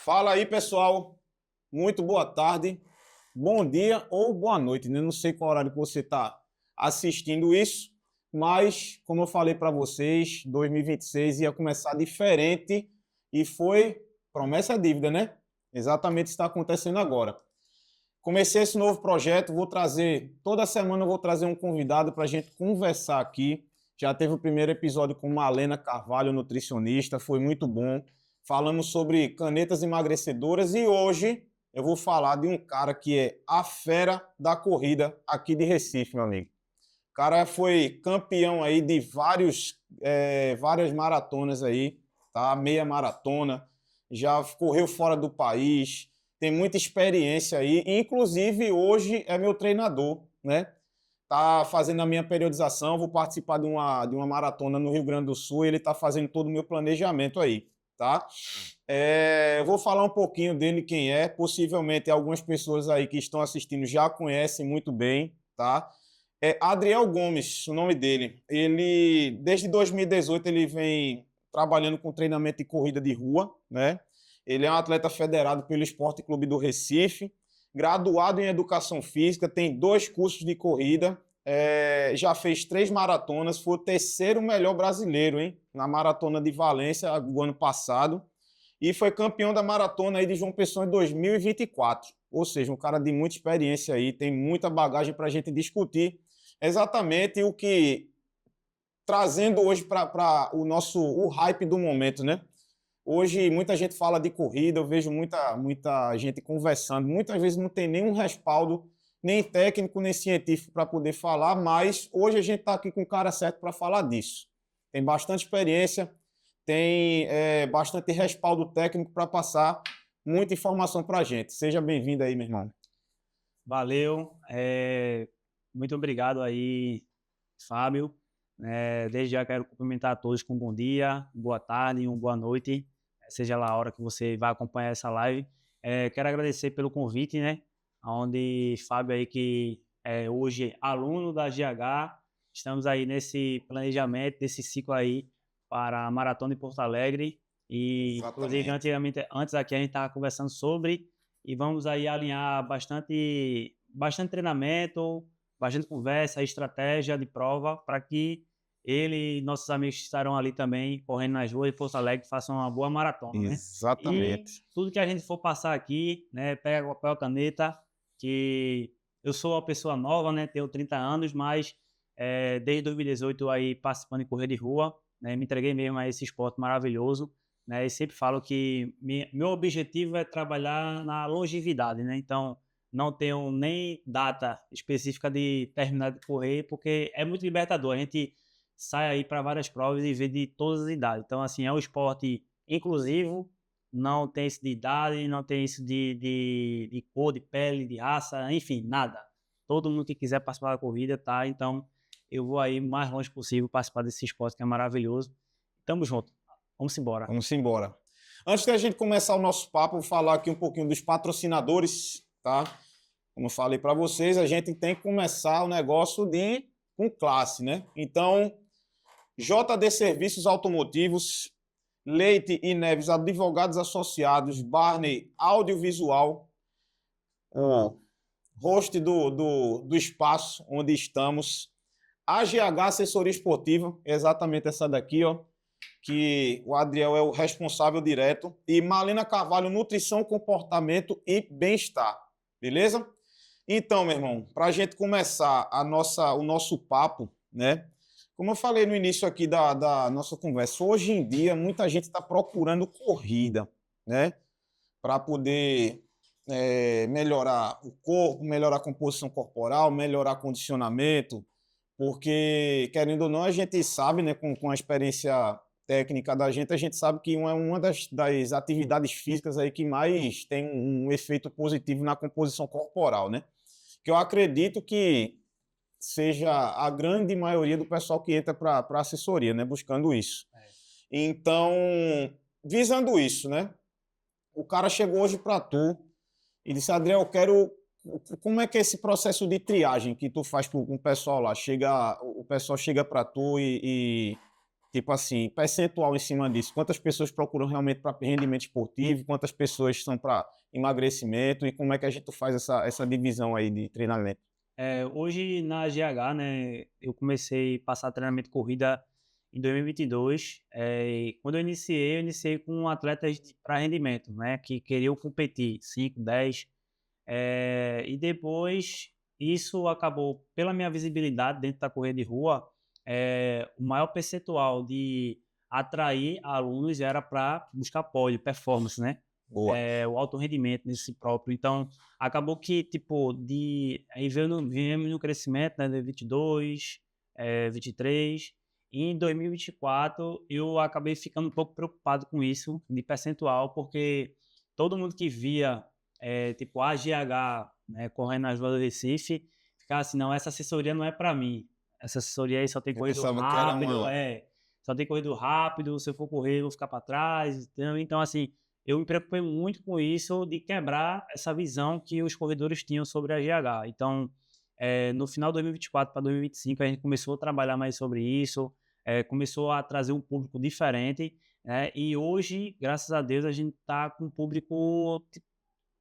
Fala aí, pessoal. Muito boa tarde, bom dia ou boa noite, né? Não sei qual horário que você está assistindo isso, mas, como eu falei para vocês, 2026 ia começar diferente e foi promessa dívida, né? Exatamente isso está acontecendo agora. Comecei esse novo projeto, vou trazer, toda semana eu vou trazer um convidado para a gente conversar aqui. Já teve o primeiro episódio com Malena Carvalho, nutricionista, foi muito bom. Falamos sobre canetas emagrecedoras e hoje eu vou falar de um cara que é a fera da corrida aqui de Recife, meu amigo. O cara foi campeão aí de várias maratonas aí, tá? Meia maratona, já correu fora do país, tem muita experiência aí, inclusive hoje é meu treinador, né? Tá fazendo a minha periodização, vou participar de uma maratona no Rio Grande do Sul, e ele tá fazendo todo o meu planejamento aí, tá? Eu vou falar um pouquinho dele, quem é, possivelmente algumas pessoas aí que estão assistindo já conhecem muito bem, tá? É Adriel Gomes, o nome dele. Ele, desde 2018, ele vem trabalhando com treinamento de corrida de rua, né? Ele é um atleta federado pelo Esporte Clube do Recife, graduado em Educação Física, tem 2 cursos de corrida, já fez 3 maratonas, foi o terceiro melhor brasileiro, hein? Na maratona de Valência, do ano passado, e foi campeão da maratona aí de João Pessoa em 2024. Ou seja, um cara de muita experiência aí, tem muita bagagem para a gente discutir exatamente o que trazendo hoje para o hype do momento, né? Hoje muita gente fala de corrida, eu vejo muita gente conversando, muitas vezes não tem nenhum respaldo, nem técnico, nem científico para poder falar, mas hoje a gente está aqui com o cara certo para falar disso. Tem bastante experiência, tem bastante respaldo técnico para passar muita informação para a gente. Seja bem-vindo aí, meu irmão. Valeu, muito obrigado aí, Fábio. Desde já quero cumprimentar a todos com um bom dia, boa tarde, uma boa noite, seja lá a hora que você vai acompanhar essa live. Quero agradecer pelo convite, né? Onde Fábio aí que é hoje aluno da GH, estamos aí nesse planejamento, desse ciclo aí para a Maratona de Porto Alegre. E, inclusive, Exatamente. antes aqui a gente estava conversando sobre e vamos aí alinhar bastante treinamento, bastante conversa, estratégia de prova para que ele e nossos amigos que estarão ali também correndo nas ruas de Porto Alegre façam uma boa maratona, né? E Exatamente. tudo que a gente for passar aqui, né, pega papel, caneta, que eu sou uma pessoa nova, né, tenho 30 anos, mas desde 2018 aí participando de corrida de rua, né, me entreguei mesmo a esse esporte maravilhoso, né, e sempre falo que meu objetivo é trabalhar na longevidade, né, então não tenho nem data específica de terminar de correr, porque é muito libertador, a gente sai aí para várias provas e vê de todas as idades, então assim, é um esporte inclusivo, não tem isso de idade, não tem isso de cor, de pele, de raça, enfim, nada. Todo mundo que quiser participar da corrida, tá? Então, eu vou aí o mais longe possível participar desse esporte que é maravilhoso. Tamo junto. Vamos embora. Vamos embora. Antes da gente começar o nosso papo, vou falar aqui um pouquinho dos patrocinadores, tá? Como eu falei para vocês, a gente tem que começar o negócio com classe, né? Então, JD Serviços Automotivos, Leite e Neves Advogados Associados, Barney Audiovisual, o host do espaço onde estamos, AGH Assessoria Esportiva, exatamente essa daqui, ó, que o Adriel é o responsável direto, e Malena Carvalho, Nutrição, Comportamento e Bem-Estar, beleza? Então, meu irmão, para a gente começar o nosso papo, né? Como eu falei no início aqui da nossa conversa, hoje em dia muita gente está procurando corrida, né? Para poder melhorar o corpo, melhorar a composição corporal, melhorar condicionamento, porque, querendo ou não, a gente sabe, né, com a experiência técnica da gente, a gente sabe que uma das atividades físicas aí que mais tem um efeito positivo na composição corporal, né? Que eu acredito que seja a grande maioria do pessoal que entra para a assessoria, né, buscando isso. Então, visando isso, né, o cara chegou hoje para tu e disse, Adriel, eu quero... Como é que é esse processo de triagem que tu faz com o pessoal lá? O pessoal chega para tu e Tipo assim, percentual em cima disso. Quantas pessoas procuram realmente para rendimento esportivo, quantas pessoas são para emagrecimento e como é que a gente faz essa divisão aí de treinamento? Hoje na GH, né, eu comecei a passar treinamento de corrida em 2022. E quando eu iniciei com atletas para rendimento, né, que queriam competir 5, 10. E depois isso acabou, pela minha visibilidade dentro da corrida de rua, o maior percentual de atrair alunos era para buscar pódio, performance, né? Boa. O alto rendimento nesse próprio. Então, acabou que, tipo, aí viemos no crescimento, né, de 22, 23. E em 2024, eu acabei ficando um pouco preocupado com isso, de percentual, porque todo mundo que via, tipo, a GH, né, correndo nas ruas do Recife, ficava assim, não, essa assessoria não é para mim. Essa assessoria aí só tem Eu corrido pensava que era rápido, uma. só tem corrido rápido, se eu for correr, eu vou ficar para trás. Entendeu? Então, assim, eu me preocupei muito com isso, de quebrar essa visão que os corredores tinham sobre a GH. Então, no final de 2024 para 2025, a gente começou a trabalhar mais sobre isso, começou a trazer um público diferente, né? E hoje, graças a Deus, a gente está com um público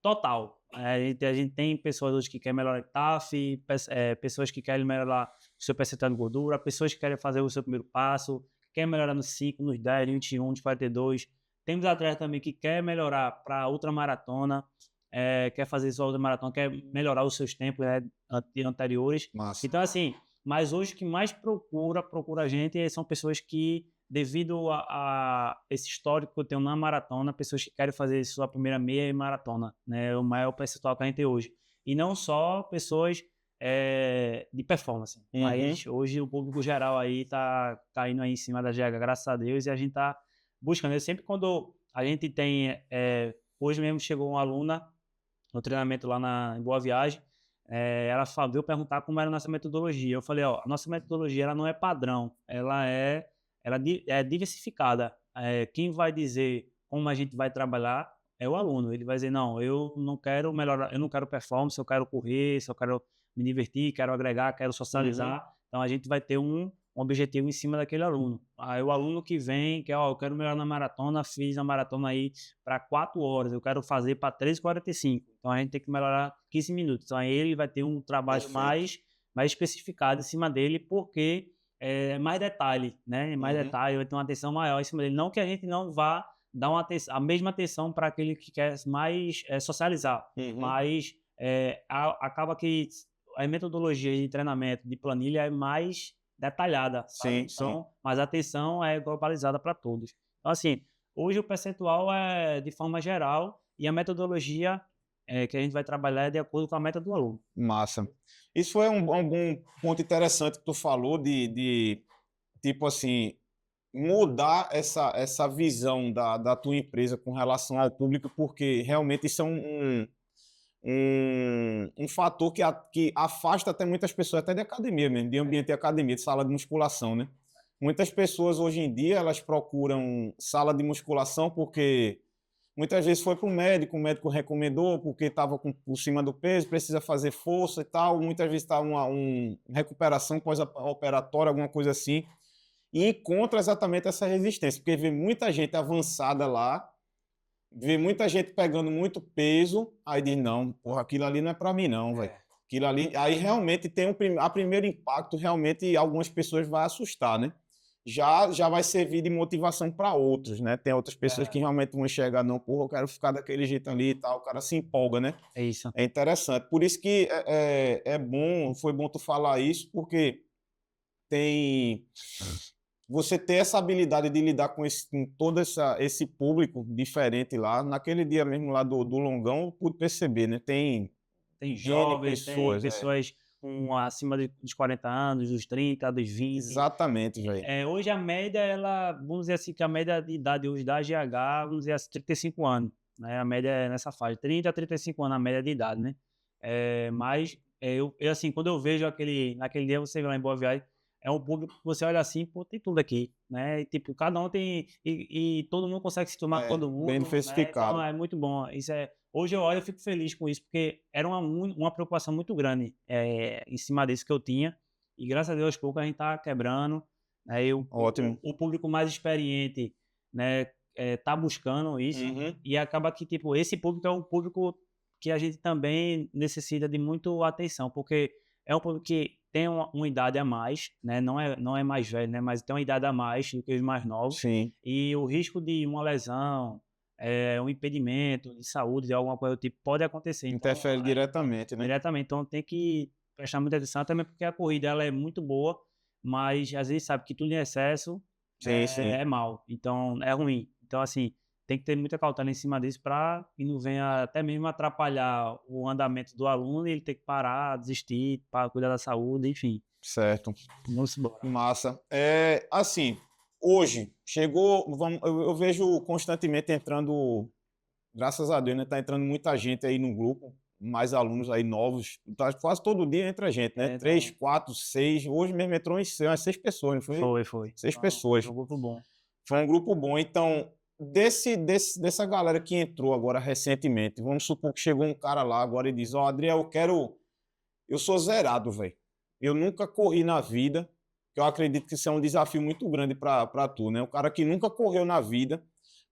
total. A gente tem pessoas hoje que querem melhorar TAF, pessoas que querem melhorar o seu percentual de gordura, pessoas que querem fazer o seu primeiro passo, querem melhorar nos 5, nos 10, nos 21, nos 42. Temos atletas também que querem melhorar para ultramaratona, quer fazer sua ultramaratona, quer melhorar os seus tempos, né, anteriores. Massa. Então, assim, mas hoje o que mais procura a gente são pessoas que, devido a esse histórico que eu tenho na maratona, pessoas que querem fazer sua primeira meia maratona, né? O maior percentual que a gente tem hoje. E não só pessoas de performance. Mas hoje o público geral aí tá caindo aí em cima da GH, graças a Deus, e a gente tá buscando. Eu sempre quando a gente tem... hoje mesmo chegou uma aluna no treinamento lá em Boa Viagem, ela veio perguntar como era a nossa metodologia. Eu falei, ó, a nossa metodologia ela não é padrão, ela é diversificada. Quem vai dizer como a gente vai trabalhar é o aluno. Ele vai dizer, não, eu não quero melhorar, eu não quero performance, eu quero correr, eu quero me divertir, quero agregar, quero socializar. Então a gente vai ter um objetivo em cima daquele aluno. Aí o aluno que vem, que ó, eu quero melhorar na maratona, fiz a maratona aí para 4 horas, eu quero fazer para 3h45. Então a gente tem que melhorar 15 minutos. Então aí ele vai ter um trabalho mais especificado em cima dele, porque mais detalhe, né? Mais detalhe, vai ter uma atenção maior em cima dele. Não que a gente não vá dar a mesma atenção para aquele que quer mais socializar, mas acaba que a metodologia de treinamento de planilha é mais detalhada, sabe? Então, mas a atenção é globalizada para todos. Então, assim, hoje o percentual é de forma geral e a metodologia que a gente vai trabalhar é de acordo com a meta do aluno. Massa. Isso foi um ponto interessante que tu falou de tipo assim, mudar essa visão da tua empresa com relação ao público, porque realmente isso é um fator que afasta até muitas pessoas, até de academia mesmo, de ambiente de academia, de sala de musculação, né? Muitas pessoas hoje em dia, elas procuram sala de musculação porque muitas vezes foi para o médico recomendou porque estava por cima do peso, precisa fazer força e tal, muitas vezes está uma recuperação pós-operatória, alguma coisa assim, e encontra exatamente essa resistência, porque vê muita gente avançada lá, vê muita gente pegando muito peso, aí diz, não, porra, aquilo ali não é para mim não, velho. Aquilo ali, aí realmente tem a primeiro impacto, realmente algumas pessoas vai assustar, né? Já vai servir de motivação para outros, né? Tem outras pessoas que realmente vão enxergar, não, porra, eu quero ficar daquele jeito ali e tal, o cara se empolga, né? É isso. É interessante. Por isso que foi bom tu falar isso, porque você ter essa habilidade de lidar com todo esse público diferente lá. Naquele dia mesmo lá do Longão, eu pude perceber, né? Tem jovens, tem pessoas. pessoas acima dos 40 anos, dos 30, dos 20. Exatamente, velho. Hoje a média, vamos dizer assim, que a média de idade hoje da GH, vamos dizer assim, 35 anos. Né? A média é nessa faixa, 30 a 35 anos a média de idade, né? Mas, assim, quando eu vejo naquele dia, você vê lá em Boa Viagem, é um público que você olha assim, pô, tem tudo aqui, né? E, tipo, cada um tem... E todo mundo consegue se tomar com todo mundo. Bem diversificado. Né? Então, é muito bom. Hoje eu olho e fico feliz com isso, porque era uma preocupação muito grande em cima disso que eu tinha. E graças a Deus, aos poucos, a gente tá quebrando, né? E Ótimo. o público mais experiente, né, tá buscando isso, e acaba que, tipo, esse público é um público que a gente também necessita de muito atenção, porque é um público que tem uma idade a mais, né? Não é mais velho, né? Mas tem uma idade a mais do que os mais novos, Sim. e o risco de uma lesão, um impedimento de saúde, de alguma coisa do tipo, pode acontecer. Então, Interfere diretamente, né? diretamente. Então tem que prestar muita atenção, também porque a corrida ela é muito boa, mas às vezes sabe que tudo em excesso Sim, sim. é mal, então é ruim. Então, assim, tem que ter muita cautela em cima disso para que não venha até mesmo atrapalhar o andamento do aluno e ele ter que parar, desistir, para cuidar da saúde, enfim. Certo. Vamos embora. Massa. Assim, hoje chegou, eu vejo constantemente entrando, graças a Deus, né? Tá entrando muita gente aí no grupo, mais alunos aí novos. Tá, quase todo dia entra gente, né? Então, 3, 4, 6. Hoje mesmo entrou umas 6 pessoas, não foi? foi. 6 pessoas. Foi um grupo bom. Foi um grupo bom. Então, dessa galera que entrou agora recentemente, vamos supor que chegou um cara lá agora e diz: Ó, Adriel, eu sou zerado, velho. Eu nunca corri na vida, que eu acredito que isso é um desafio muito grande para tu, né? O cara que nunca correu na vida,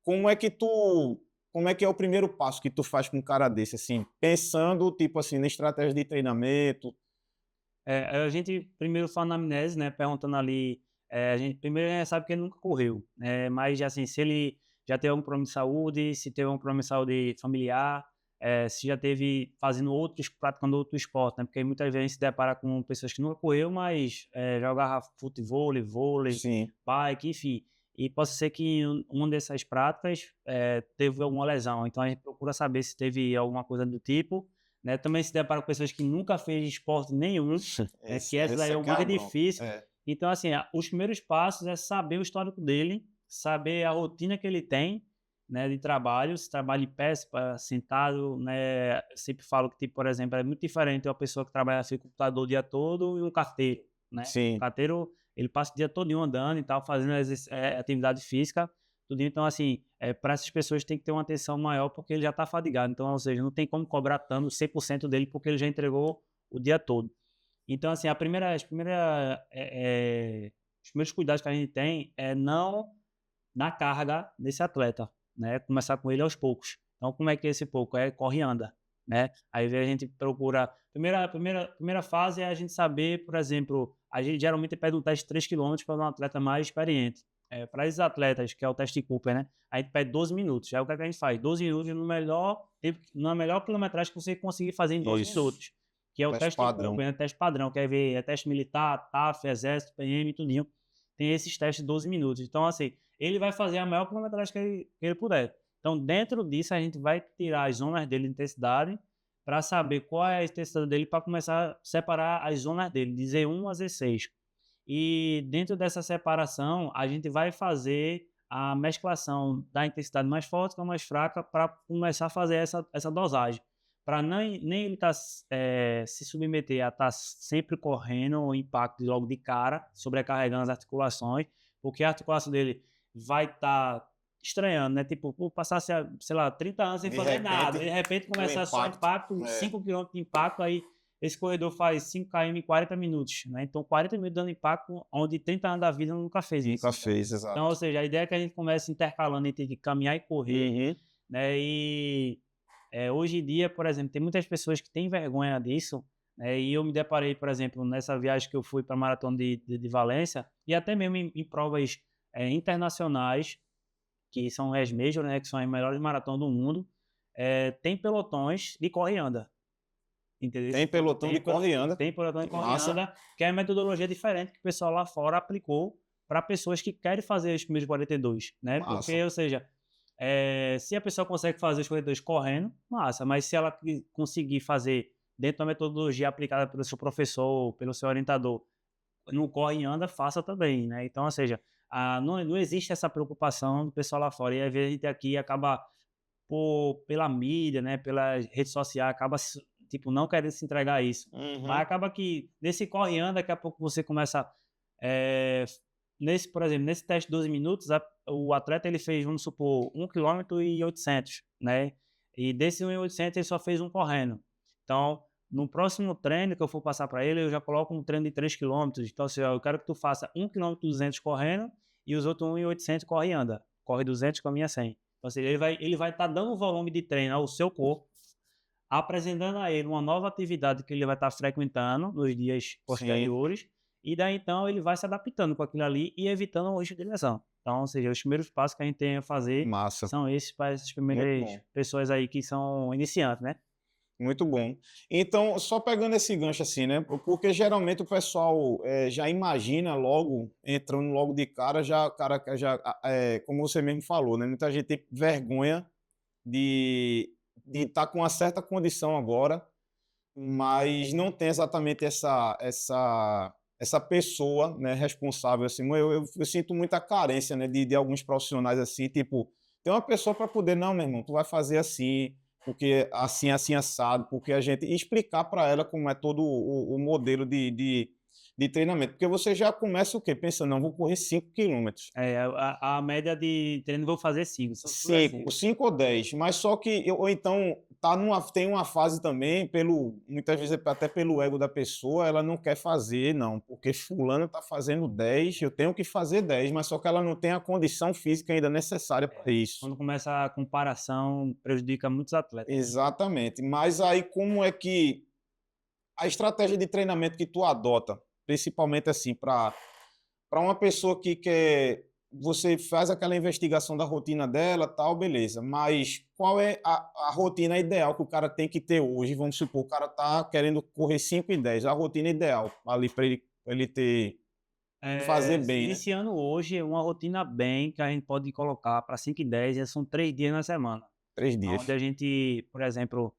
como é que é o primeiro passo que tu faz com um cara desse, assim, pensando, tipo assim, na estratégia de treinamento? A gente primeiro faz na anamnese, né, perguntando ali, a gente primeiro sabe que ele nunca correu, mas assim, se ele já teve algum problema de saúde, se teve algum problema de saúde familiar, se já teve praticando outro esporte, né, porque muitas vezes a gente se depara com pessoas que nunca correu, mas jogava futevôlei, vôlei, Sim. bike, enfim, e pode ser que uma dessas práticas teve alguma lesão, então a gente procura saber se teve alguma coisa do tipo, né? Também se depara com pessoas que nunca fez esporte nenhum, que essa daí é o mais difícil. Então, assim, os primeiros passos é saber o histórico dele, saber a rotina que ele tem, né, de trabalho, se trabalha em pé, se sentado, né? Eu sempre falo que, tipo, por exemplo, é muito diferente uma pessoa que trabalha assim, com o computador o dia todo e um carteiro, né? Sim. O carteiro, ele passa o dia todo andando e tal, fazendo atividade física, tudo. Então, assim, para essas pessoas tem que ter uma atenção maior porque ele já está fadigado. Então, ou seja, não tem como cobrar tanto 100% dele porque ele já entregou o dia todo. Então, assim, os primeiros cuidados que a gente tem é não na carga desse atleta, né? Começar com ele aos poucos. Então, como é que é esse pouco? Corre e anda, né? Aí a gente procura... Primeira fase é a gente saber, por exemplo, a gente geralmente pede um teste de 3 km para um atleta mais experiente. Para esses atletas, que é o teste Cooper, né? A gente pede 12 minutos. Aí o que a gente faz? 12 minutos na melhor quilometragem que você conseguir fazer em 12 minutos. Que é o teste padrão. Cooper, né? Teste padrão. Quer ver? É teste militar, TAF, Exército, PM, tudinho. Tem esses testes de 12 minutos. Então, assim, ele vai fazer a maior quilometragem que ele puder. Então, dentro disso, a gente vai tirar as zonas dele de intensidade para saber qual é a intensidade dele para começar a separar as zonas dele, de Z1 a Z6. E dentro dessa separação, a gente vai fazer a mesclação da intensidade mais forte com a mais fraca para começar a fazer essa dosagem. Para nem ele se submeter a estar sempre correndo o impacto logo de cara, sobrecarregando as articulações, porque a articulação dele vai estar estranhando, né? Tipo, passasse, sei lá, 30 anos sem fazer nada, de repente começar só impacto, 5 km de impacto, aí esse corredor faz 5 km em 40 minutos, né? Então, 40 minutos dando impacto, onde 30 anos da vida nunca fez isso. Nunca fez, exato. Então, ou seja, a ideia é que a gente comece intercalando entre caminhar e correr, né? E hoje em dia, por exemplo, tem muitas pessoas que têm vergonha disso, né? E eu me deparei, por exemplo, nessa viagem que eu fui para a Maratona de Valência, e até mesmo em provas internacionais, que são as major, né? Que são as melhores maratonas do mundo, tem pelotões de corre e anda. Entendeu? Tem pelotão de corre e anda. Tem pelotão de corre e anda, que é a metodologia diferente que o pessoal lá fora aplicou para pessoas que querem fazer os primeiros 42, né? Massa. Porque, ou seja, se a pessoa consegue fazer os 42 correndo, massa, mas se ela conseguir fazer dentro da metodologia aplicada pelo seu professor, pelo seu orientador, não corre e anda, faça também, né? Então, ou seja, não existe essa preocupação do pessoal lá fora. E às vezes a gente aqui acaba, pela mídia, né, pelas redes sociais, acaba tipo, não querendo se entregar a isso. Mas acaba que nesse corre e anda, daqui a pouco você começa... por exemplo, nesse teste de 12 minutos, o atleta ele fez, vamos supor, 1 km e 800, né? E desse 1 e 800 ele só fez um correndo. Então, no próximo treino que eu for passar para ele, eu já coloco um treino de 3 quilômetros. Então, assim, ó, eu quero que tu faça 1 km 200 correndo e os outros 1,800 corre e anda. Corre 200, caminha 100. Então, assim, ele vai estar dando volume de treino ao seu corpo, apresentando a ele uma nova atividade que ele vai estar frequentando nos dias posteriores, e daí então ele vai se adaptando com aquilo ali e evitando o risco de lesão. Então, ou seja, os primeiros passos que a gente tem a fazer são esses para essas primeiras pessoas aí que são iniciantes, né? Muito bom. Então, só pegando esse gancho assim, né? Porque geralmente o pessoal já imagina logo, entrando logo de cara, como você mesmo falou, né? Muita gente tem vergonha de estar com uma certa condição agora, mas não tem exatamente essa pessoa, né, responsável. Assim, eu sinto muita carência, né, de alguns profissionais assim, tipo, tem uma pessoa para poder, não, meu irmão, tu vai fazer assim, porque assim, assado, porque a gente explicar para ela como é todo o modelo de treinamento. Porque você já começa o quê? Pensando, não, vou correr 5 quilômetros. A média de treino vou fazer 5. 5 ou 10. Mas só que, ou então, tem uma fase também, muitas vezes até pelo ego da pessoa, ela não quer fazer, não, porque fulano está fazendo 10, eu tenho que fazer 10, mas só que ela não tem a condição física ainda necessária para isso. Quando começa a comparação, prejudica muitos atletas. Exatamente. Mas aí como é que a estratégia de treinamento que tu adota, principalmente assim, para uma pessoa que quer, você faz aquela investigação da rotina dela, tal, beleza, mas qual é a rotina ideal que o cara tem que ter hoje? Vamos supor, o cara tá querendo correr 5 e 10, a rotina ideal ali para ele ter, fazer bem, iniciando hoje, uma rotina bem que a gente pode colocar para 5 e 10, são 3 dias na semana. 3 dias. Onde a gente, por exemplo,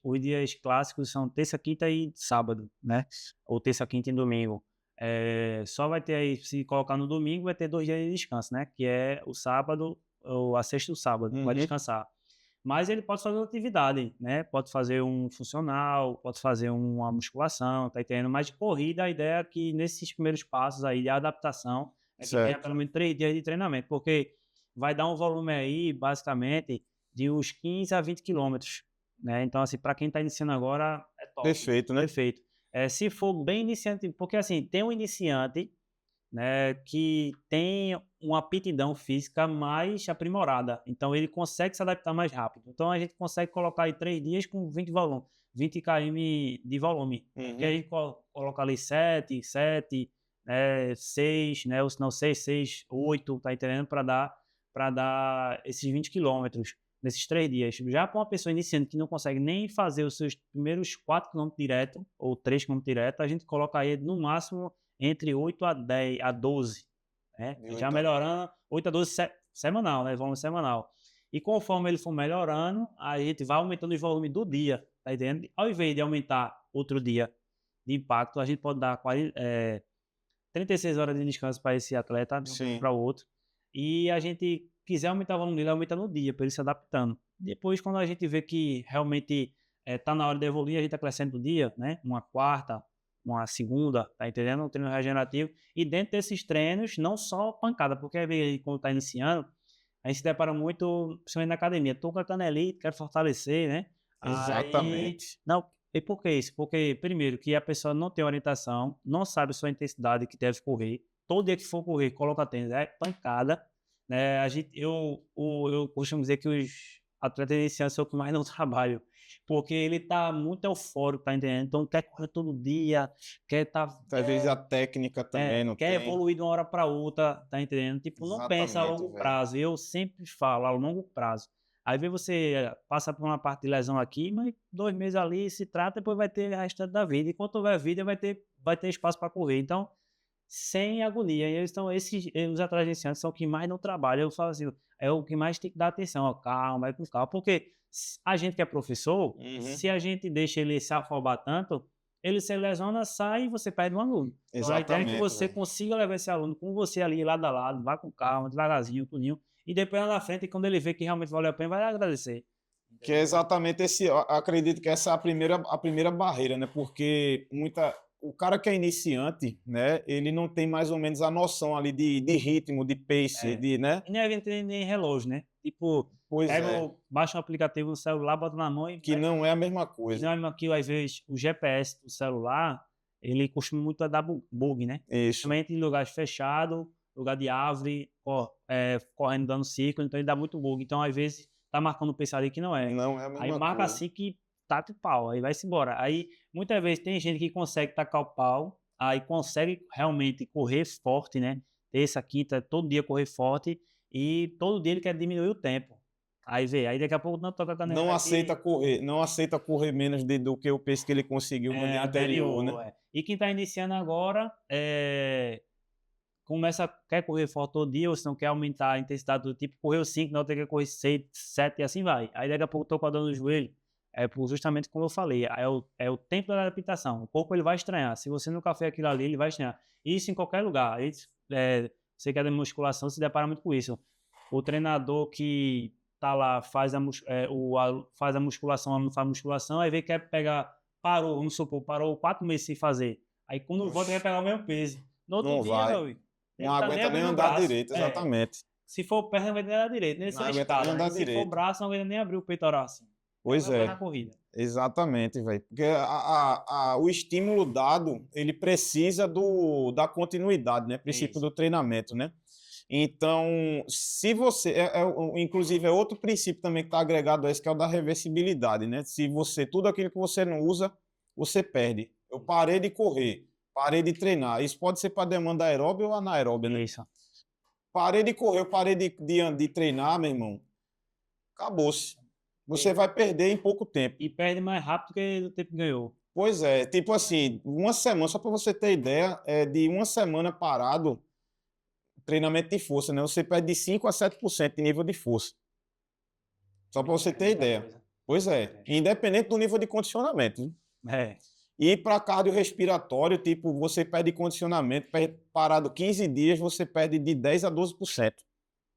os dias clássicos são terça, quinta e sábado, né? Ou terça, quinta e domingo. Só vai ter aí, se colocar no domingo, vai ter 2 dias de descanso, né? Que é o sábado, ou a sexta e o sábado, vai descansar. Mas ele pode fazer outra atividade, né? Pode fazer um funcional, pode fazer uma musculação, tá entendendo? Mas de corrida, a ideia é que nesses primeiros passos aí de adaptação, é que tenha pelo menos 3 dias de treinamento, porque vai dar um volume aí, basicamente, de uns 15 a 20 quilômetros, né? Então, assim, para quem está iniciando agora, é top. Perfeito, né? Perfeito. Se for bem iniciante, porque assim, tem um iniciante, né, que tem uma aptidão física mais aprimorada, então ele consegue se adaptar mais rápido. Então a gente consegue colocar aí 3 dias com 20 km de volume, que a gente coloca ali 7, 6, né, ou se não 6, 8, tá entendendo? Para dar esses 20 quilômetros nesses 3 dias. Já para uma pessoa iniciante que não consegue nem fazer os seus primeiros 4 km direto, ou 3 km direto, a gente coloca aí no máximo entre 8 a 12, né? Já melhorando, 8 a 12 semanal, né? Volume semanal. E conforme ele for melhorando, a gente vai aumentando o volume do dia, tá entendendo? Ao invés de aumentar outro dia de impacto, a gente pode dar 36 horas de descanso para esse atleta, de um para o outro. E a gente quiser aumentar o volume dele, aumenta no dia, para ele se adaptando. Depois, quando a gente vê que realmente tá na hora de evoluir, a gente acrescenta o dia, né? Uma quarta, uma segunda, tá entendendo? Um treino regenerativo. E dentro desses treinos, não só pancada, porque aí, quando tá iniciando, a gente se depara muito, principalmente na academia. Tô com a canelite, quero fortalecer, né? Exatamente. Não, e por que isso? Porque, primeiro, que a pessoa não tem orientação, não sabe a sua intensidade que deve correr. Todo dia que for correr, coloca tênis, é pancada. Né? Eu costumo dizer que os atletas iniciantes são o que mais não trabalham, porque ele tá muito eufórico, tá entendendo? Então quer correr todo dia, quer às vezes a técnica também não quer tem. evoluir de uma hora para outra, tá entendendo? Tipo, não pensa a longo prazo. Eu sempre falo a longo prazo. Aí vê você passa por uma parte de lesão aqui, mas 2 meses ali se trata, depois vai ter o restante da vida. E quando houver vida, vai ter espaço para correr. Então, sem agonia. E os atletas iniciantes são os que mais não trabalham. Eu falo assim, é o que mais tem que dar atenção. Ó, calma, vai com calma. Porque a gente que é professor, se a gente deixa ele se afobar tanto, ele se lesiona, sai e você perde um aluno. Exatamente. Então, a ideia é que você consiga levar esse aluno com você ali, lado a lado, vá com calma, devagarzinho, tudinho. E depois lá na frente, quando ele vê que realmente valeu a pena, vai agradecer. Que é exatamente acredito que essa é a primeira barreira, né? Porque o cara que é iniciante, né, ele não tem mais ou menos a noção ali de ritmo, de pace, É. né? E não é tem nem relógio, né? Tipo, Pois é, baixa um aplicativo no celular, bota na mão e que vai. não é a mesma E coisa. não é que às vezes o GPS do celular, ele costuma muito a dar bug, né? Isso. Principalmente em lugares fechados, lugar de árvore, correndo dando círculo, então ele dá muito bug. Então, às vezes, tá marcando o pace ali que não é. Não é a Aí mesma marca coisa. assim que taca o pau, aí vai-se embora. Aí, muitas vezes, tem gente que consegue tacar o pau, aí consegue realmente correr forte, né? Terça, quinta, todo dia correr forte, e todo dia ele quer diminuir o tempo. Aí vê, aí daqui a pouco não toca a canela aqui. Não aceita correr menos do que o pace que ele conseguiu no dia anterior, né? Anterior, é. E quem está iniciando agora, quer correr forte todo dia, ou se não quer aumentar a intensidade do tipo, correu 5, não tem que correr 6, 7 e assim vai. Aí daqui a pouco estou com a dor no joelho, justamente como eu falei, é o tempo da adaptação. O corpo ele vai estranhar. Se você nunca fez aquilo ali, ele vai estranhar. Isso em qualquer lugar. Você quer de musculação, se depara muito com isso. O treinador que tá lá, faz a musculação, não faz musculação, aí vem quer pegar, vamos supor, parou 4 meses sem fazer. Aí quando volta, quer pegar o mesmo peso. No outro Não dia, vai. meu amigo, Não ele tá nem aguenta nem abrindo o andar braço. direito, exatamente. Se for perna, não vai nem andar direito, nem Não ser uma aguenta nem escada, né? andar Se for direito. braço, não aguenta nem abrir o peitoral assim. É a Pois mesma coisa é, na corrida. exatamente, velho. Porque o estímulo dado, ele precisa da continuidade, né? Princípio Isso. do treinamento, né? Então, se você. Inclusive, é outro princípio também que está agregado a esse, que é o da reversibilidade, né? Se você. Tudo aquilo que você não usa, você perde. Eu parei de correr, parei de treinar. Isso pode ser para demanda aeróbia ou anaeróbia, né? Isso. Parei de correr, eu parei de treinar, meu irmão. Acabou-se. Você vai perder em pouco tempo. E perde mais rápido que o tempo que ganhou. Pois é, tipo assim, uma semana, só para você ter ideia, de uma semana parado, treinamento de força, né? Você perde de 5 a 7% de nível de força. Só para você É ter muita ideia. coisa. Pois é, independente do nível de condicionamento. Viu? É. E para cardiorrespiratório, tipo, você perde condicionamento, parado 15 dias, você perde de 10 a 12%.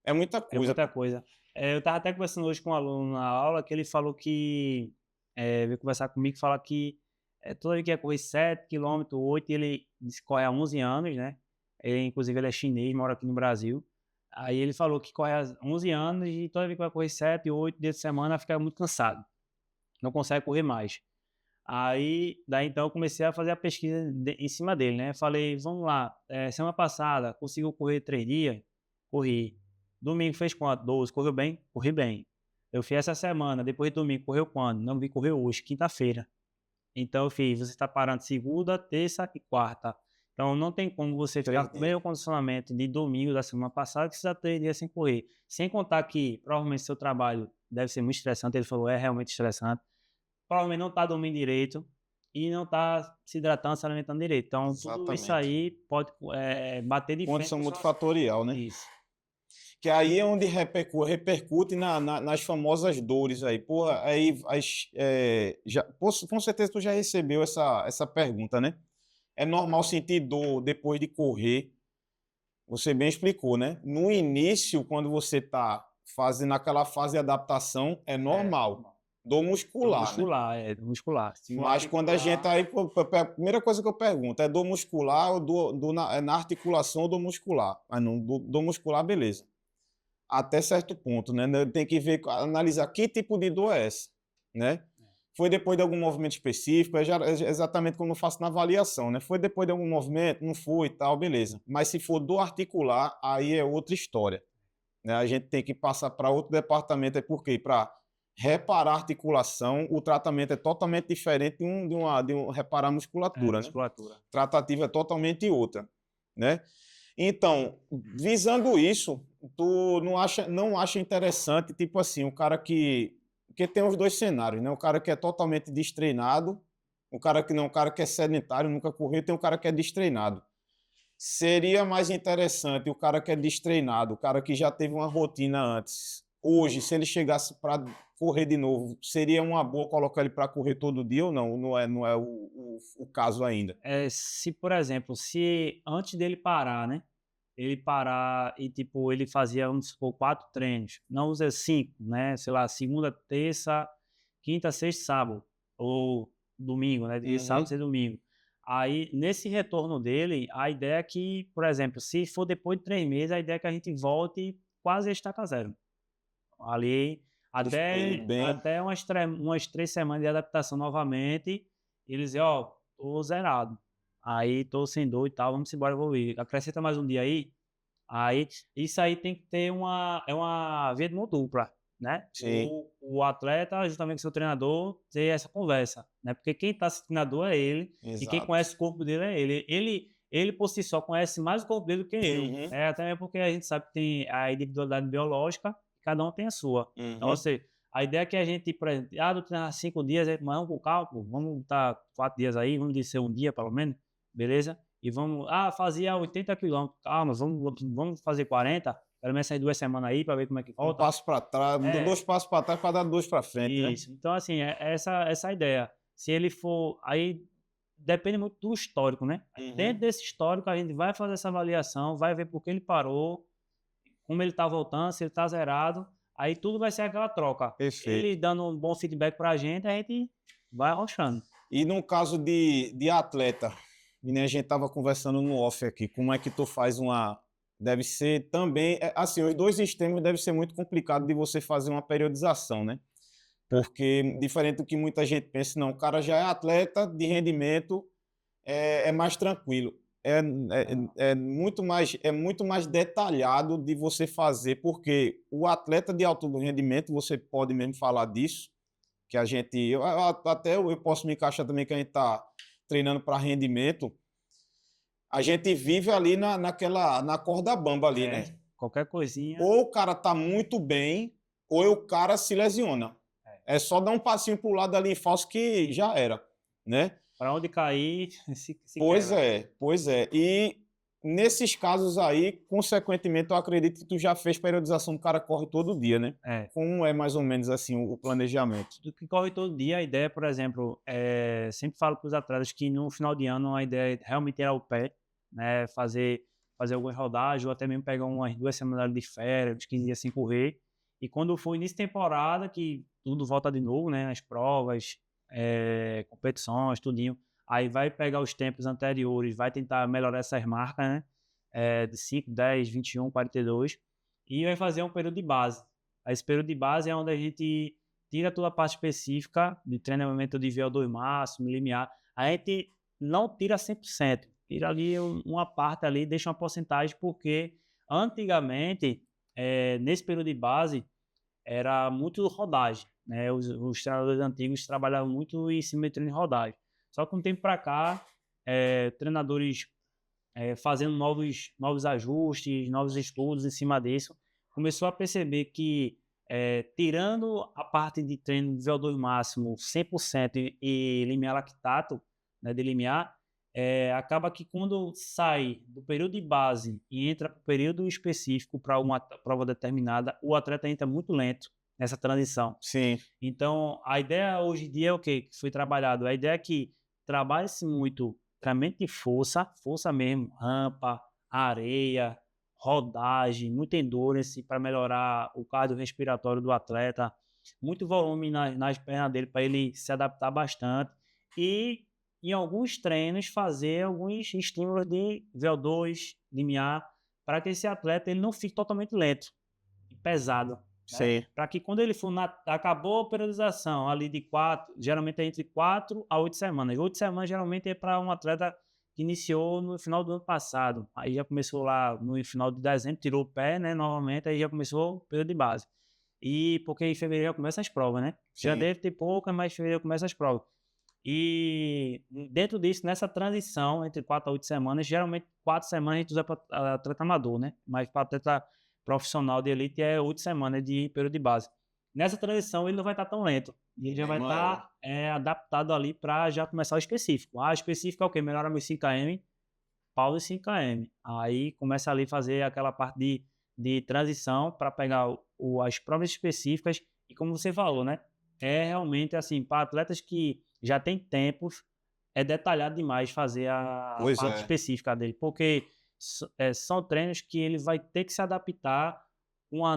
É muita É coisa. muita coisa. Eu estava até conversando hoje com um aluno na aula que ele falou que veio conversar comigo e fala que toda vez que ia correr 7 km, 8, ele disse que corre há 11 anos, né? Inclusive, ele é chinês, mora aqui no Brasil. Aí ele falou que corre há 11 anos e toda vez que vai correr 7, 8 dias de semana, fica muito cansado. Não consegue correr mais. Daí então eu comecei a fazer a pesquisa em cima dele, né? Falei, vamos lá, semana passada conseguiu correr 3 dias? Corri. Domingo fez quanto? 12. Correu bem? Corri bem. Eu fiz essa semana, depois de domingo, correu quando? Não vi, correu hoje, quinta-feira. Então eu fiz, você está parando segunda, terça e quarta. Então não tem como você ficar com o mesmo condicionamento de domingo da semana passada que você já 3 dias sem correr. Sem contar que provavelmente seu trabalho deve ser muito estressante, ele falou, é realmente estressante. Provavelmente não está dormindo direito e não está se hidratando, se alimentando direito. Então tudo isso Exatamente. aí pode bater de frente Condição com multifatorial, né? isso. Que aí é onde repercute nas famosas dores aí. Porra, aí com certeza tu já recebeu essa pergunta, né? É normal sentir dor depois de correr. Você bem explicou, né? No início, quando você está fazendo aquela fase de adaptação, é normal. Dor muscular, né? Do muscular. Se for Mas quando a gente aí, a primeira coisa que eu pergunto é dor muscular ou na articulação ou dor muscular? Ah, não, dor muscular, beleza. Até certo ponto, né? Tem que ver, analisar que tipo de dor é essa, né? Foi depois de algum movimento específico, é exatamente como eu faço na avaliação, né? Foi depois de algum movimento, não foi e tal, beleza. Mas se for dor articular, aí é outra história, né? A gente tem que passar para outro departamento, por quê? Para reparar a articulação, o tratamento é totalmente diferente de reparar a musculatura, né? musculatura. Tratativa é totalmente outra, né? Então, visando isso, tu não acha interessante, tipo assim, o cara que tem os dois cenários, né? O cara que é totalmente destreinado, o cara que é sedentário, nunca correu, tem o cara que é destreinado. Seria mais interessante o cara que é destreinado, o cara que já teve uma rotina antes. Hoje, se ele chegasse para correr de novo, seria uma boa colocar ele para correr todo dia ou não? Não é o caso ainda. Se, por exemplo, se antes dele parar, né? Ele parar e, tipo, ele fazia, vamos supor, 4 treinos, não usa 5, né? Sei lá, segunda, terça, quinta, sexta, sábado. Ou domingo, né? De sábado, ser domingo. Aí, nesse retorno dele, a ideia é que, por exemplo, se for depois de 3 meses, a ideia é que a gente volte quase a estaca zero. Ali, Ele bem. até umas 3 semanas de adaptação novamente, eles dizem, ó, tô zerado. Aí, tô sem dor e tal, vamos embora evoluir. Acrescenta mais um dia aí, isso aí tem que ter uma via de mão dupla, né? Sim, O atleta, justamente com o seu treinador, ter essa conversa, né? Porque quem tá sendo treinador é ele, e quem exato. conhece o corpo dele é ele. Ele por si só conhece mais o corpo dele do que eu, Uhum, né? Até porque a gente sabe que tem a individualidade biológica, cada um tem a sua. Então, ou uhum. seja, a ideia é que a gente, por exemplo, do treinar 5 dias, mas vamos com cálculo, vamos botar 4 dias aí, vamos dizer um dia pelo menos, beleza? E vamos, fazia 80 quilômetros, calma, vamos fazer 40, pelo menos essas 2 semanas aí para ver como é que Um volta. passo para trás, É, 2 passos para trás para dar 2 para frente, né? isso. Então, assim, é essa a ideia. Se ele for, aí depende muito do histórico, né? Uhum. Dentro desse histórico, a gente vai fazer essa avaliação, vai ver por que ele parou, como ele está voltando, se ele está zerado, aí tudo vai ser aquela troca. Ele Perfeito. dando um bom feedback para a gente vai arrochando. E no caso de atleta, e nem a gente estava conversando no off aqui, como é que tu faz uma. Deve ser também. Assim, os dois extremos deve ser muito complicado de você fazer uma periodização, né? Porque, diferente do que muita gente pensa, não, o cara já é atleta de rendimento, é mais tranquilo. É muito mais detalhado de você fazer, porque o atleta de alto rendimento, você pode mesmo falar disso, que a gente, até eu posso me encaixar também que a gente está treinando para rendimento, a gente vive ali na corda bamba ali, né? Qualquer coisinha. Ou o cara tá muito bem, ou o cara se lesiona. É só dar um passinho pro lado ali em falso que já era, né? Para onde cair, se Pois quebra. é, pois é. E nesses casos aí, consequentemente, eu acredito que tu já fez periodização do cara corre todo dia, né? É. Como é mais ou menos assim o planejamento? Do que corre todo dia, a ideia, por exemplo, sempre falo para os atletas que no final de ano a ideia é realmente tirar o pé, né, fazer alguma rodagem, ou até mesmo pegar umas 2 semanas de férias, uns 15 dias sem correr. E quando for início de temporada, que tudo volta de novo, né, as provas, competições, tudinho, aí vai pegar os tempos anteriores, vai tentar melhorar essas marcas, né, de 5, 10, 21, 42, e vai fazer um período de base. Esse período de base é onde a gente tira toda a parte específica de treinamento de VO2 máximo, limiar. A gente não tira 100%, tira ali uma parte ali, deixa uma porcentagem, porque antigamente, nesse período de base, era muito rodagem, né? Os treinadores antigos trabalhavam muito em cima de treino de rodagem. Só que um tempo para cá, treinadores fazendo novos ajustes, novos estudos em cima disso, começou a perceber que tirando a parte de treino de VO2 máximo 100% e limiar lactato, né, de limiar, acaba que quando sai do período de base e entra para o período específico para uma prova determinada, o atleta entra muito lento nessa transição. Sim, Então, a ideia hoje em dia é o quê? Que foi trabalhado? A ideia é que trabalhe-se muito treinamento de força mesmo, rampa, areia, rodagem, muita endurance para melhorar o cardiorrespiratório do atleta, muito volume nas pernas dele para ele se adaptar bastante e em alguns treinos fazer alguns estímulos de VO2, limiar, para que esse atleta ele não fique totalmente lento e pesado, né? sim. Para que quando ele for acabou a periodização ali de 4, geralmente é entre 4 a 8 semanas. 8 semanas geralmente é para um atleta que iniciou no final do ano passado. Aí já começou lá no final de dezembro, tirou o pé, né, novamente, aí já começou o período de base. E porque em fevereiro já começa as provas, né? Já Sim. deve ter poucas, mas em fevereiro começa as provas. E dentro disso, nessa transição entre 4 a 8 semanas, geralmente 4 semanas a gente usa para atleta amador, né? Mas para atleta profissional de elite é 8 semanas de período de base. Nessa transição ele não vai estar tão lento. E ele já vai estar adaptado ali para já começar o específico. O específico é o quê? Melhora meus 5 km, pausa 5 km. Aí começa ali a fazer aquela parte de transição para pegar as provas específicas. E como você falou, né? É realmente assim, para atletas que já têm tempos, é detalhado demais fazer a Pois parte é. específica dele, porque são treinos que ele vai ter que se adaptar uma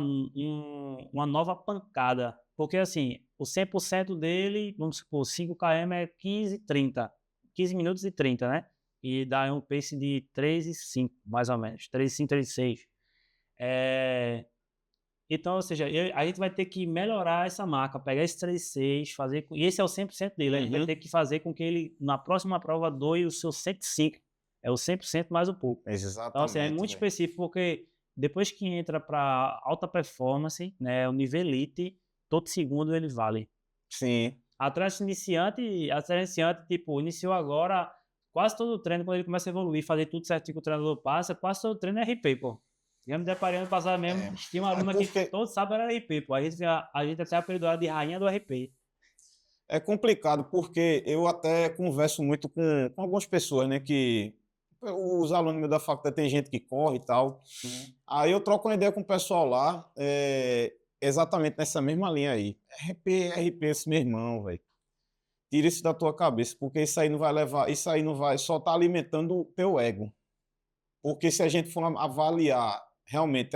nova pancada, porque assim, o 100% dele, vamos supor, 5 km é 15, 30. 15 minutos e 30, né? E dá um pace de 3:05, mais ou menos. 3:05, 3:06. Então, ou seja, a gente vai ter que melhorar essa marca, pegar esse 3:06, fazer... E esse é o 100% dele. A gente vai ter que fazer com que ele, na próxima prova, doe o seu 105. É o 100% mais um pouco. Então, assim, é muito específico, porque depois que entra para alta performance, né, o nível elite, todo segundo ele vale. Sim. Atleta iniciante, tipo, iniciou agora, quase todo treino, quando ele começa a evoluir, fazer tudo certinho que o treinador passa, quase todo treino é RP, pô. Já me deparei ano passado mesmo, tinha uma aluna que todo sábado era RP, pô. A gente até apelidou ela de rainha do RP. É complicado, porque eu até converso muito com algumas pessoas, né, que os alunos meus da faculdade tem gente que corre e tal. Aí eu troco uma ideia com o pessoal lá, exatamente nessa mesma linha aí. RP, esse meu irmão, velho. Tira isso da tua cabeça, porque isso aí não vai levar, isso aí não vai, só tá alimentando o teu ego. Porque se a gente for avaliar realmente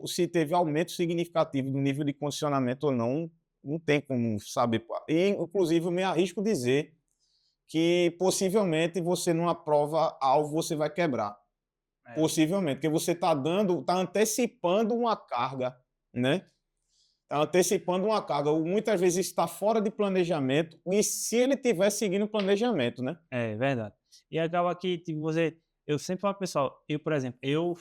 se teve aumento significativo do nível de condicionamento ou não, não tem como saber. E, inclusive, eu me arrisco a dizer que possivelmente você numa prova alvo você vai quebrar. Possivelmente, porque você está antecipando uma carga, né? Está antecipando uma carga. Muitas vezes está fora de planejamento, e se ele estiver seguindo o planejamento, né? É verdade. E acaba que tipo, eu sempre falo, pessoal, por exemplo, eu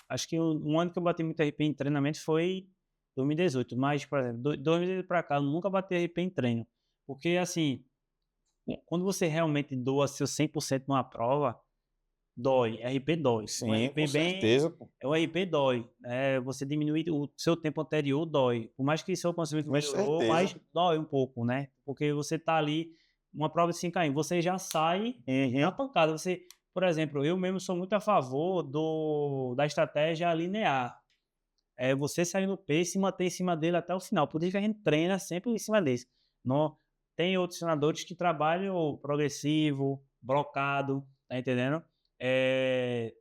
acho que um ano que eu bati muito RP em treinamento foi 2018, mas, por exemplo, 2018 para cá, eu nunca bati RP em treino. Porque, assim, quando você realmente doa seu 100% numa prova, dói, RP dói. Sim, o RP com certeza, pô. O RP dói. Você diminui o seu tempo anterior, dói. Por mais que seu conhecimento melhorou, mas dói um pouco, né? Porque você tá ali, uma prova de 5 km, você já sai na pancada. Por exemplo, eu mesmo sou muito a favor da estratégia linear. Você sair no pace e manter em cima dele até o final. Por isso que a gente treina sempre em cima desse. Não, tem outros treinadores que trabalham progressivo, blocado, tá entendendo?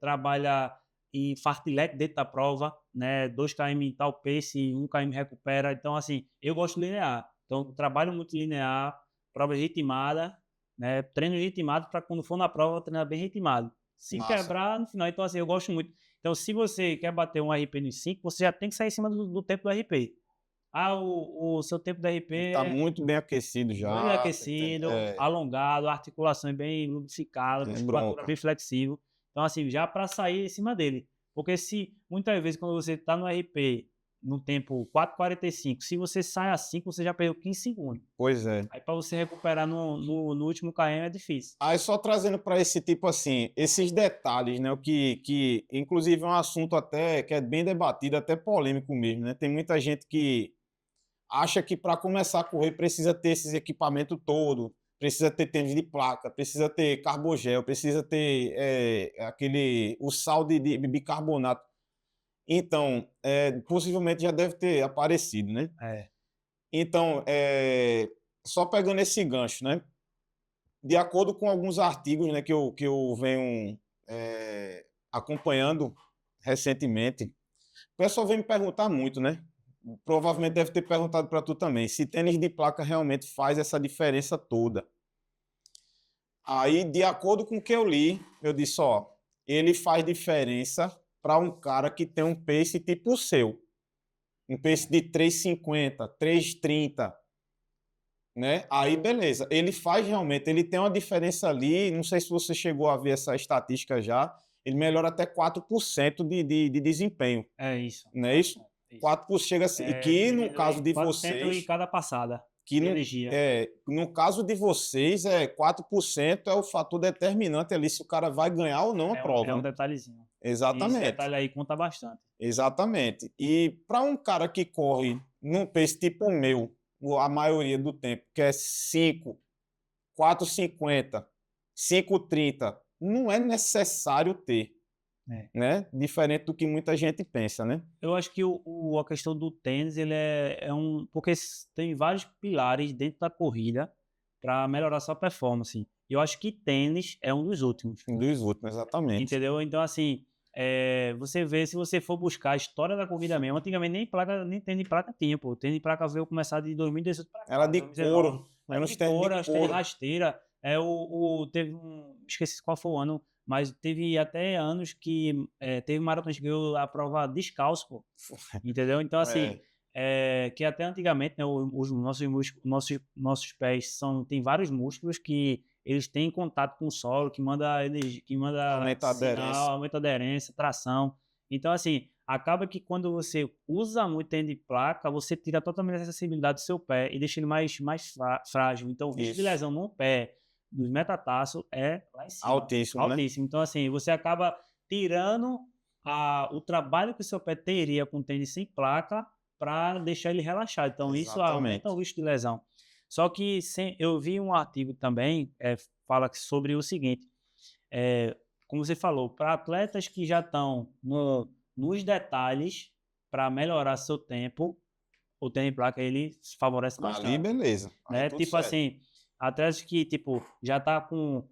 Trabalha em fartlek dentro da prova, né? 2 km em tal pace, 1 km recupera. Então, assim, eu gosto de linear. Então, trabalho muito linear, prova ritmada, né? Treino ritmado para quando for na prova, treinar bem ritmado. Se quebrar no final. Então, assim, eu gosto muito. Então, se você quer bater um RP nos 5, você já tem que sair em cima do tempo do RP. O seu tempo do RP está muito bem aquecido já. Muito bem aquecido, alongado, a articulação é bem lubrificada, musculatura bem flexível. Então, assim, já para sair em cima dele. Porque se, muitas vezes, quando você está no RP, no tempo 4:45, se você sai a 5, você já perdeu 15 segundos. Pois é. Aí, para você recuperar no último KM é difícil. Aí, só trazendo para esse tipo, assim, esses detalhes, né, o que inclusive é um assunto até que é bem debatido, até polêmico mesmo, né? Tem muita gente que acha que para começar a correr precisa ter esses equipamentos todo, precisa ter tênis de placa, precisa ter carbogel, precisa ter o sal de bicarbonato. Então, possivelmente já deve ter aparecido, né? Então, só pegando esse gancho, né? De acordo com alguns artigos, né, que eu venho acompanhando recentemente, o pessoal vem me perguntar muito, né? Provavelmente deve ter perguntado para tu também, se tênis de placa realmente faz essa diferença toda. Aí, de acordo com o que eu li, eu disse, ele faz diferença para um cara que tem um pace tipo o seu. Um pace de 3:50, 3:30, né? Aí, beleza. Ele faz realmente, ele tem uma diferença ali, não sei se você chegou a ver essa estatística já, ele melhora até 4% de desempenho. É isso. Não é isso? 4% chega assim. E que no caso de vocês. Em cada passada. Que no caso de vocês, 4% é o fator determinante ali se o cara vai ganhar ou não a prova. É um detalhezinho. Exatamente. Esse detalhe aí conta bastante. Exatamente. E para um cara que corre num pace tipo o meu, a maioria do tempo, que é 5, 4:50, 5:30, não é necessário ter. Né? Diferente do que muita gente pensa, né? Eu acho que a questão do tênis, ele porque tem vários pilares dentro da corrida para melhorar sua performance. E eu acho que tênis é um dos últimos. Um dos últimos, exatamente. Entendeu? Então, assim, você vê, se você for buscar a história da corrida mesmo, antigamente nem tênis de placa tinha, pô. O tênis de placa veio começar de 2018 para cá. Era de couro. Era de couro, tênis rasteira. Teve esqueci qual foi o ano, mas teve até anos que teve maratonas que ganhou a prova descalço, pô, entendeu? Então, assim, que até antigamente, né, os nossos pés tem vários músculos que eles têm contato com o solo, que manda energia, que manda Aumenta a aderência. aumenta a aderência, tração. Então, assim, acaba que quando você usa muito tênis de placa, você tira totalmente a sensibilidade do seu pé e deixa ele mais frágil. Então, o risco de Isso. lesão no pé dos metatarsos é lá em cima. Altíssimo, né? Altíssimo. Então, assim, você acaba tirando o trabalho que o seu pé teria com tênis sem placa para deixar ele relaxado. Então, isso aumenta o risco de lesão. Só que eu vi um artigo também, fala sobre o seguinte, como você falou, para atletas que já estão nos detalhes para melhorar seu tempo, o tênis de placa ele favorece bastante. Ali, beleza. Aí Né? tudo Tipo certo. assim, atletas que tipo, já tá com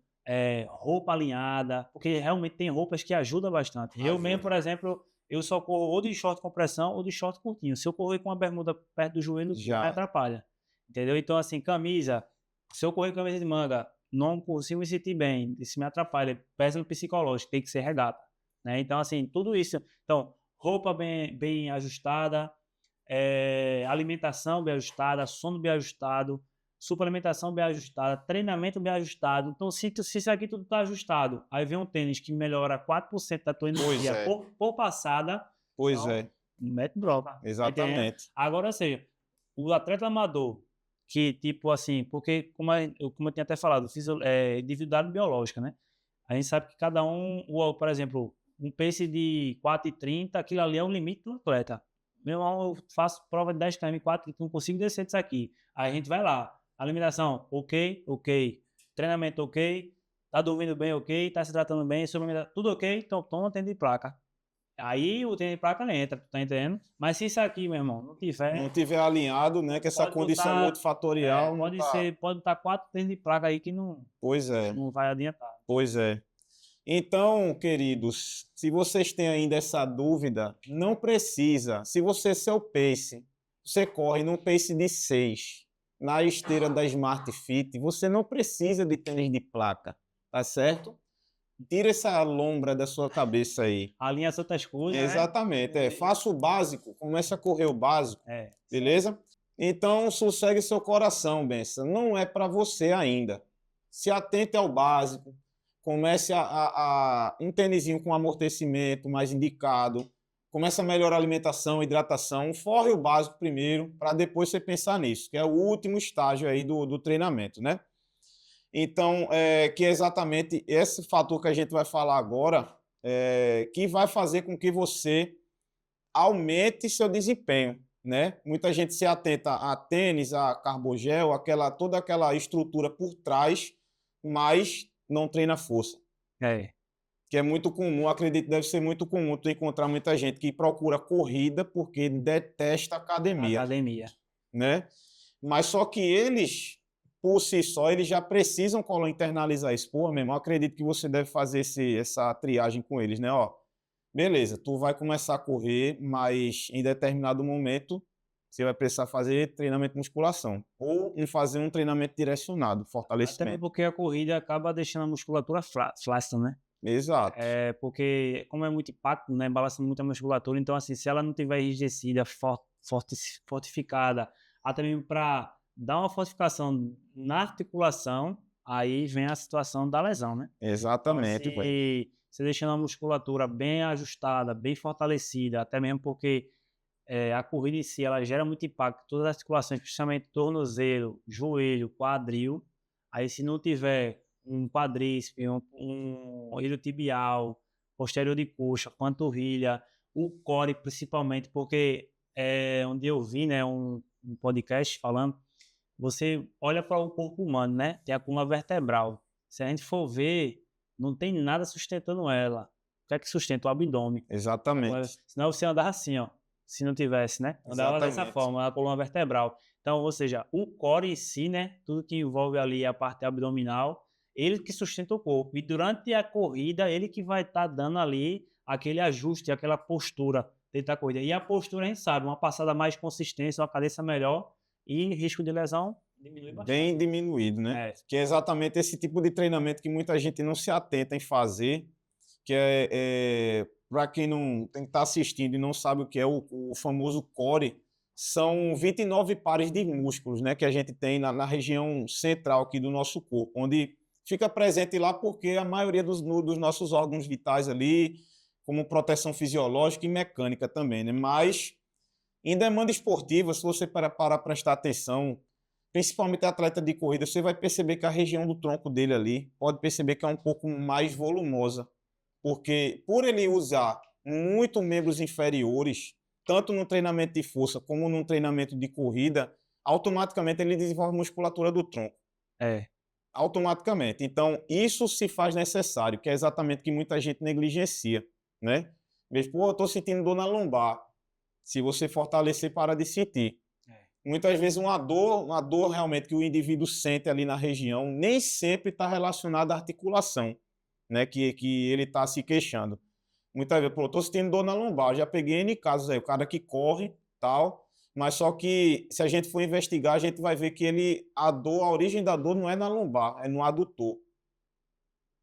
roupa alinhada, porque realmente tem roupas que ajudam bastante. Eu mesmo, por exemplo, eu só corro ou de short com pressão ou de short curtinho. Se eu correr com a bermuda perto do joelho, me Já. atrapalha. Entendeu? Então, assim, camisa, se eu correr com camisa de manga, não consigo me sentir bem, isso me atrapalha, pesa no psicológico, tem que ser regata. Né? Então, assim, tudo isso. Então, roupa bem ajustada, alimentação bem ajustada, sono bem ajustado, suplementação bem ajustada, treinamento bem ajustado. Então, se isso aqui tudo está ajustado, aí vem um tênis que melhora 4% da tua energia por passada, Pois então, é. mete bronca. Tá entendendo? Exatamente. Agora, ou seja, o atleta amador, que tipo assim, porque como eu tinha até falado, fiz individualidade biológica, né? A gente sabe que cada um, por exemplo, um pace de 4,30, aquilo ali é o limite do atleta. Meu irmão, eu faço prova de 10 km, 4, não consigo descer disso aqui. Aí a gente vai lá. Alimentação, ok. Treinamento, ok. Tá dormindo bem, ok. Tá se tratando bem, tudo ok. Então toma tênis de placa. Aí o tênis de placa entra, tá entendendo? Mas se isso aqui, meu irmão, não tiver alinhado, né? Que essa condição multifatorial não tá. pode botar 4 tênis de placa aí que não vai adiantar. Pois é. Então, queridos, se vocês têm ainda essa dúvida, não precisa. Se seu pace, você corre num pace de 6 na esteira da Smart Fit, você não precisa de tênis de placa, tá certo? Tira essa lombra da sua cabeça aí. Alinha as outras coisas, exatamente, né? Faça o básico, comece a correr o básico, beleza? Então, sossegue seu coração, Benção. Não é para você ainda. Se atente ao básico. Comece um tênisinho com amortecimento mais indicado. Comece a melhorar a alimentação, hidratação. Forre o básico primeiro, para depois você pensar nisso, que é o último estágio aí do treinamento, né? Então, que é exatamente esse fator que a gente vai falar agora, que vai fazer com que você aumente seu desempenho, né? Muita gente se atenta a tênis, a carbogel, toda aquela estrutura por trás, mas não treina força. Que é muito comum, acredito que deve ser muito comum tu encontrar muita gente que procura corrida porque detesta academia. Né? Mas só que eles, por si só, eles já precisam internalizar isso. Pô, meu irmão, acredito que você deve fazer essa triagem com eles, né? Ó, beleza, tu vai começar a correr, mas em determinado momento você vai precisar fazer treinamento de musculação ou fazer um treinamento direcionado, fortalecimento. Até porque a corrida acaba deixando a musculatura flácida, né? Exato. Porque como é muito impacto, né? Balança muito a musculatura, então assim, se ela não tiver enrijecida, fortificada, até mesmo para dar uma fortificação na articulação, aí vem a situação da lesão, né? Exatamente. Então, assim, você deixando a musculatura bem ajustada, bem fortalecida, até mesmo porque a corrida em si, ela gera muito impacto, todas as articulações, principalmente tornozelo, joelho, quadril. Aí se não tiver um quadríceps, um iliotibial, posterior de coxa, panturrilha, o core principalmente, porque onde eu vi, né, um podcast falando, você olha para o corpo humano, né, tem a coluna vertebral. Se a gente for ver, não tem nada sustentando ela. O que é que sustenta? O abdômen. Exatamente. Senão você andava assim, ó. Se não tivesse, né? Andava dessa forma, a coluna vertebral. Então, ou seja, o core em si, né? Tudo que envolve ali a parte abdominal, ele que sustenta o corpo. E durante a corrida, ele que vai estar dando ali aquele ajuste, aquela postura dentro da corrida. E a postura, a gente sabe, uma passada mais consistente, uma cadência melhor e risco de lesão Diminui bastante. bem diminuído, né? É, Que é exatamente esse tipo de treinamento que muita gente não se atenta em fazer, que para quem não tem que estar assistindo e não sabe o que é o famoso core, são 29 pares de músculos, né, que a gente tem na região central aqui do nosso corpo, onde fica presente lá porque a maioria dos nossos órgãos vitais ali, como proteção fisiológica e mecânica também, né? Mas em demanda esportiva, se você para prestar atenção, principalmente atleta de corrida, você vai perceber que a região do tronco dele ali pode perceber que é um pouco mais volumosa, porque por ele usar muito membros inferiores, tanto no treinamento de força como no treinamento de corrida, automaticamente ele desenvolve musculatura do tronco. é. Automaticamente. Então, isso se faz necessário, que é exatamente o que muita gente negligencia, né? Mas, pô, eu estou sentindo dor na lombar. Se você fortalecer, para de sentir. Muitas vezes uma dor realmente que o indivíduo sente ali na região, nem sempre está relacionada à articulação, né? Que ele está se queixando. Muitas vezes, pô, estou sentindo dor na lombar, já peguei N casos aí, o cara que corre, tal, mas só que se a gente for investigar, a gente vai ver que a origem da dor não é na lombar, é no adutor.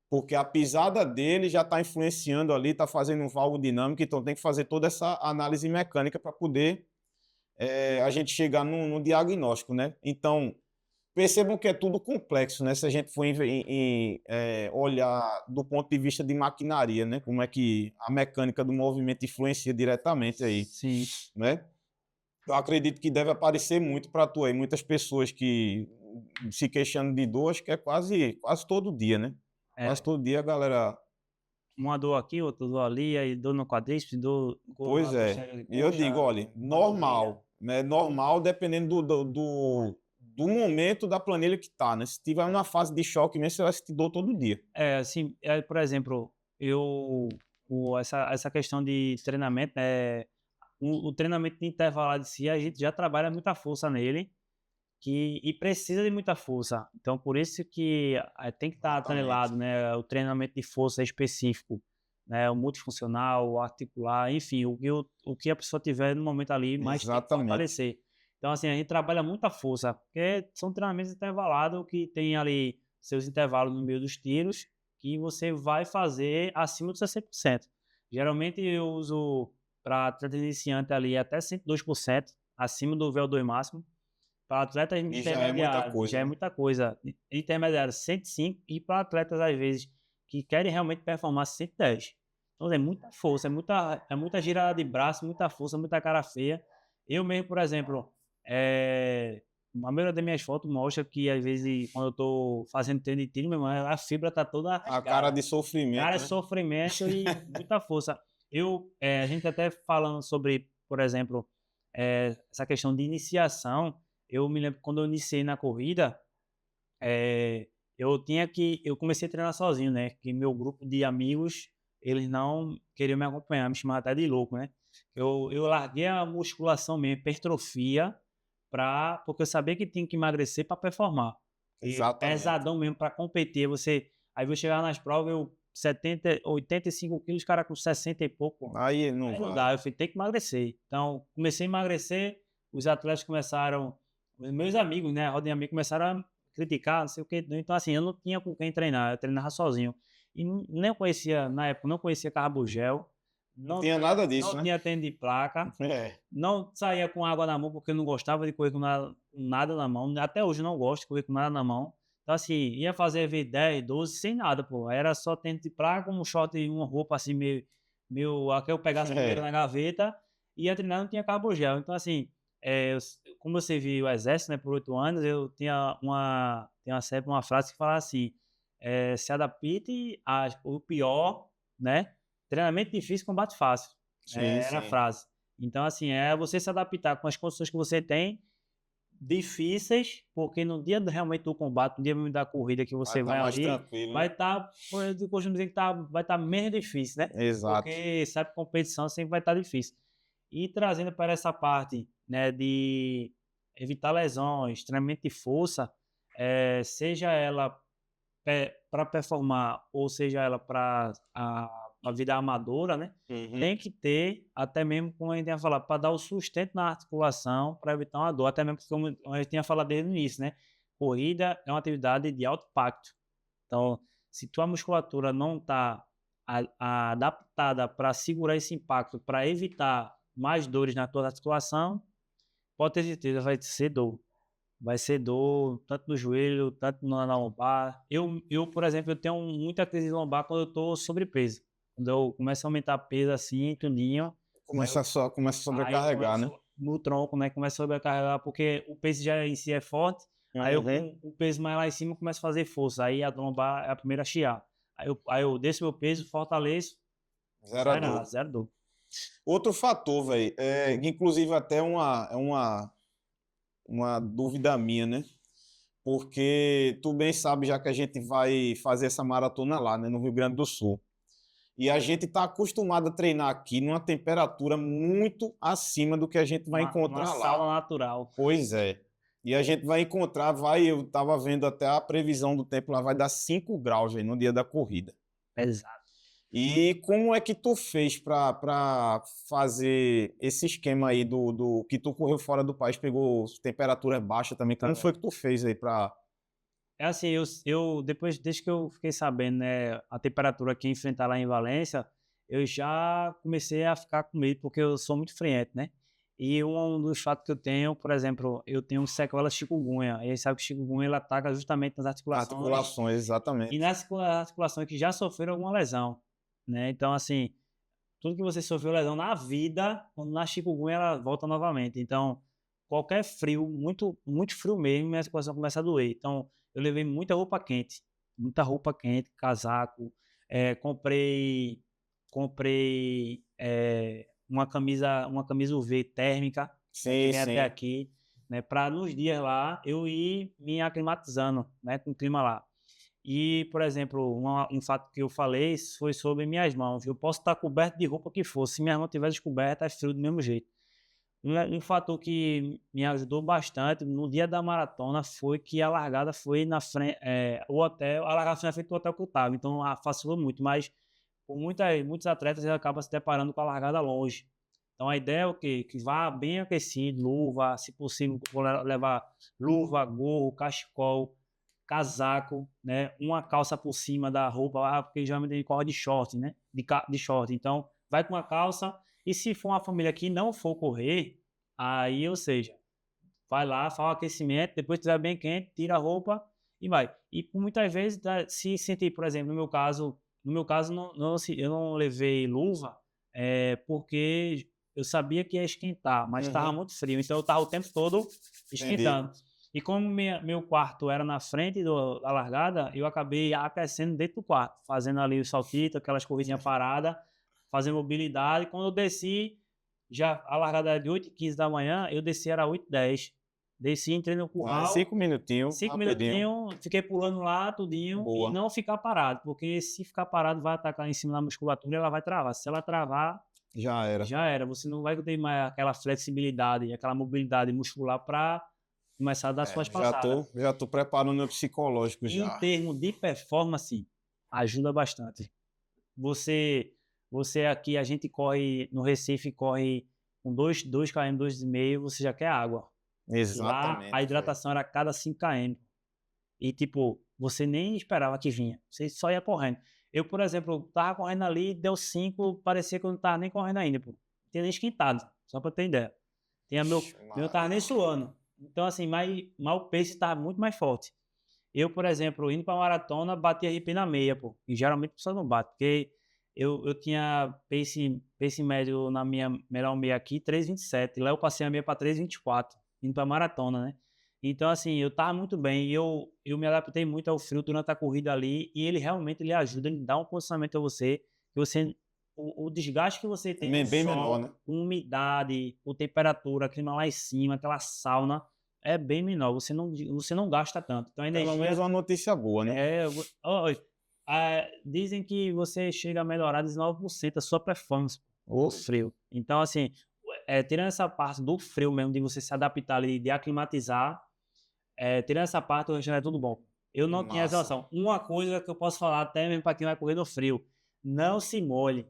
Porque a pisada dele já está influenciando ali, está fazendo um valgo dinâmico, então tem que fazer toda essa análise mecânica para poder a gente chegar no diagnóstico, né? Então, percebam que é tudo complexo, né? Se a gente for olhar do ponto de vista de maquinaria, né? Como é que a mecânica do movimento influencia diretamente aí, Sim. né? Eu acredito que deve aparecer muito para tu aí, muitas pessoas que se queixando de dor, acho que é quase todo dia, né? É. Quase todo dia a galera... Uma dor aqui, outra dor ali, aí dor no quadríceps, dor Pois na é. coxa, E eu digo, olha, normal, né? Normal dependendo do momento da planilha que tá, né? Se tiver numa fase de choque mesmo, você vai sentir dor todo dia. Assim, por exemplo, essa questão de treinamento, o treinamento de intervalado em si, a gente já trabalha muita força nele, e precisa de muita força. Então, por isso que tem que estar Exatamente. atrelado, né, o treinamento de força específico, né, o multifuncional, o articular, enfim, o que a pessoa tiver no momento ali, mais tem que Exatamente. fortalecer. Então, assim, a gente trabalha muita força, porque são treinamentos intervalados que tem ali seus intervalos no meio dos tiros, que você vai fazer acima dos 60%. Geralmente eu uso para atleta iniciante ali até 102%, acima do VO2 máximo. Para atletas E já é muita intermediários, coisa, já é né? muita coisa. Intermediário, 105, e para atletas, às vezes, que querem realmente performar, 110. Então, é muita força, é muita girada de braço, muita força, muita cara feia. Eu mesmo, por exemplo, a maioria das minhas fotos mostra que, às vezes, quando eu estou fazendo treino de tiro, meu irmão, a fibra tá toda A rasgada. cara de sofrimento, Cara, é né? sofrimento e muita força. A gente até falando sobre, por exemplo, essa questão de iniciação, eu me lembro que quando eu iniciei na corrida, eu comecei a treinar sozinho, né? Que meu grupo de amigos, eles não queriam me acompanhar, me chamavam até de louco, né? Eu larguei a musculação mesmo, hipertrofia, porque eu sabia que tinha que emagrecer para performar. E Exatamente. pesadão mesmo para competir. Aí eu chegava nas provas, 85 quilos, os caras com 60 e pouco. Aí não Aí não vai. dá, eu falei, tem que emagrecer. Então, comecei a emagrecer, os atletas começaram, os meus amigos, né, a roda de amigos começaram a criticar, não sei o que. Então, assim, eu não tinha com quem treinar, eu treinava sozinho. E nem conhecia, na época, não conhecia carbogel, Não tinha nada disso, não né? tinha tênis de placa, não saía com água na mão porque eu não gostava de correr com nada na mão. Até hoje eu não gosto de correr com nada na mão. Então, assim, ia fazer V10, 12 sem nada, pô. Era só tênis de placa, um short e uma roupa assim a que eu pegasse primeiro na gaveta, e ia treinar, não tinha carbogel. Então, assim, como eu servi o exército, né, por 8 anos, eu tinha sempre uma frase que falava assim, se adapte ao pior, né? Treinamento difícil, combate fácil. Sim, Era a sim. frase. Então, assim, é você se adaptar com as condições que você tem, difíceis, porque no dia realmente do combate, no dia mesmo da corrida que você vai mais ali, tranquilo, vai né? estar, eu costumo dizer que vai estar menos difícil, né? Exato. Porque sabe, competição sempre vai estar difícil. E trazendo para essa parte, né, de evitar lesões, treinamento de força, seja ela para performar ou seja ela para a vida amadora, né? Tem que ter, até mesmo, como a gente tinha falado, para dar o sustento na articulação, para evitar uma dor. Até mesmo, como a gente tinha falado desde o início, né? Corrida é uma atividade de alto impacto. Então, se tua musculatura não está adaptada para segurar esse impacto, para evitar mais dores na tua articulação, pode ter certeza, vai ser dor. Vai ser dor, tanto no joelho, tanto na lombar. Eu, por exemplo, eu tenho muita crise de lombar quando eu estou sobrepeso. Quando eu começo a aumentar peso assim, tudinho. Começa a sobrecarregar, né? No tronco, né? Começa a sobrecarregar, porque o peso já em si é forte. Aí eu, com o peso mais lá em cima, começo a fazer força. Aí a lombar é a primeira a chiar. Aí eu desço meu peso, fortaleço. Zero dor. Outro fator, velho, inclusive até uma dúvida minha, né? Porque tu bem sabe já que a gente vai fazer essa maratona lá, né, no Rio Grande do Sul. E a gente está acostumado a treinar aqui numa temperatura muito acima do que a gente vai encontrar uma lá. sauna natural. Pois é. E a gente vai encontrar, eu estava vendo até a previsão do tempo lá, vai dar 5 graus véio, no dia da corrida. Exato. E como é que tu fez para fazer esse esquema aí do que tu correu fora do país, pegou temperatura baixa também? Como foi que tu fez aí para... É assim, eu depois, desde que eu fiquei sabendo, né, a temperatura que ia enfrentar lá em Valência, eu já comecei a ficar com medo, porque eu sou muito friento, né? E um dos fatos que eu tenho, por exemplo, eu tenho sequelas chikungunya. E aí sabe que chikungunya ela ataca justamente nas articulações. Articulações, exatamente. E nas articulações que já sofreram alguma lesão, né? Então, assim, tudo que você sofreu lesão na vida, quando na chikungunya ela volta novamente. Então, qualquer frio, muito, muito frio mesmo, minha articulação começa a doer. Então, eu levei muita roupa quente, casaco, comprei uma camisa UV térmica, que vem até aqui, né, para nos dias lá eu ir me aclimatizando, né, com o clima lá. E, por exemplo, um fato que eu falei foi sobre minhas mãos. Eu posso estar coberto de roupa que for, se minhas mãos estiverem descobertas, é frio do mesmo jeito. Um fator que me ajudou bastante no dia da maratona foi que a largada foi na frente, a largada foi na frente do hotel que eu estava, então facilitou muito, mas por muitos atletas eles acabam se deparando com a largada longe. Então a ideia é o quê? Que vá bem aquecido, luva, se possível, levar luva, gorro, cachecol, casaco, né? Uma calça por cima da roupa, porque geralmente a gente corre de short, né? De short. Então, vai com uma calça. E se for uma família que não for correr, aí, ou seja, vai lá, faz o aquecimento, depois que estiver bem quente, tira a roupa e vai. E muitas vezes, se sentir, por exemplo, no meu caso eu não levei luva, porque eu sabia que ia esquentar, mas estava muito frio, então eu estava o tempo todo esquentando. Entendi. E como meu quarto era na frente da largada, eu acabei aquecendo dentro do quarto, fazendo ali o saltito, aquelas corridinhas paradas, fazendo mobilidade. Quando eu desci, já a largada era de 8h15 da manhã, eu desci era 8h10. Desci, entrei no curral. 5 minutinhos. 5 minutinhos, fiquei pulando lá, tudinho. Boa. E não ficar parado, porque se ficar parado vai atacar em cima da musculatura e ela vai travar. Se ela travar, já era. Você não vai ter mais aquela flexibilidade, aquela mobilidade muscular para começar a dar suas passadas. Já tô preparando o meu psicológico já. Em termos de performance, ajuda bastante. Você aqui, a gente corre no Recife, corre com 2 km, 2,5 km, você já quer água. Exatamente. Lá, a hidratação era a cada 5 km. E, tipo, você nem esperava que vinha. Você só ia correndo. Eu, por exemplo, tava correndo ali, deu 5, parecia que eu não tava nem correndo ainda, pô. Tinha nem esquentado, só pra ter ideia. Eu tava nem suando. Então, assim, mas o pace tava muito mais forte. Eu, por exemplo, indo pra maratona, bati RP na meia, pô. E geralmente a pessoa não bate, porque eu tinha pace médio na minha melhor meia aqui, 3,27. Lá eu passei a meia pra 3,24, indo pra maratona, né? Então, assim, eu tava muito bem. E eu me adaptei muito ao frio durante a corrida ali. E ele realmente ajuda, ele dá um condicionamento a você. Que você o desgaste que você tem é bem menor, né? Umidade, com temperatura, clima lá em cima, aquela sauna, é bem menor. Você não gasta tanto. Então, a energia... Pelo menos uma notícia boa, né? Dizem que você chega a melhorar 19% a sua performance no frio. Então, assim, tirando essa parte do frio mesmo, de você se adaptar ali, de aclimatizar, tirando essa parte, o restante é tudo bom. Eu não tinha essa noção. Uma coisa que eu posso falar até mesmo para quem vai correr no frio, não se molhe.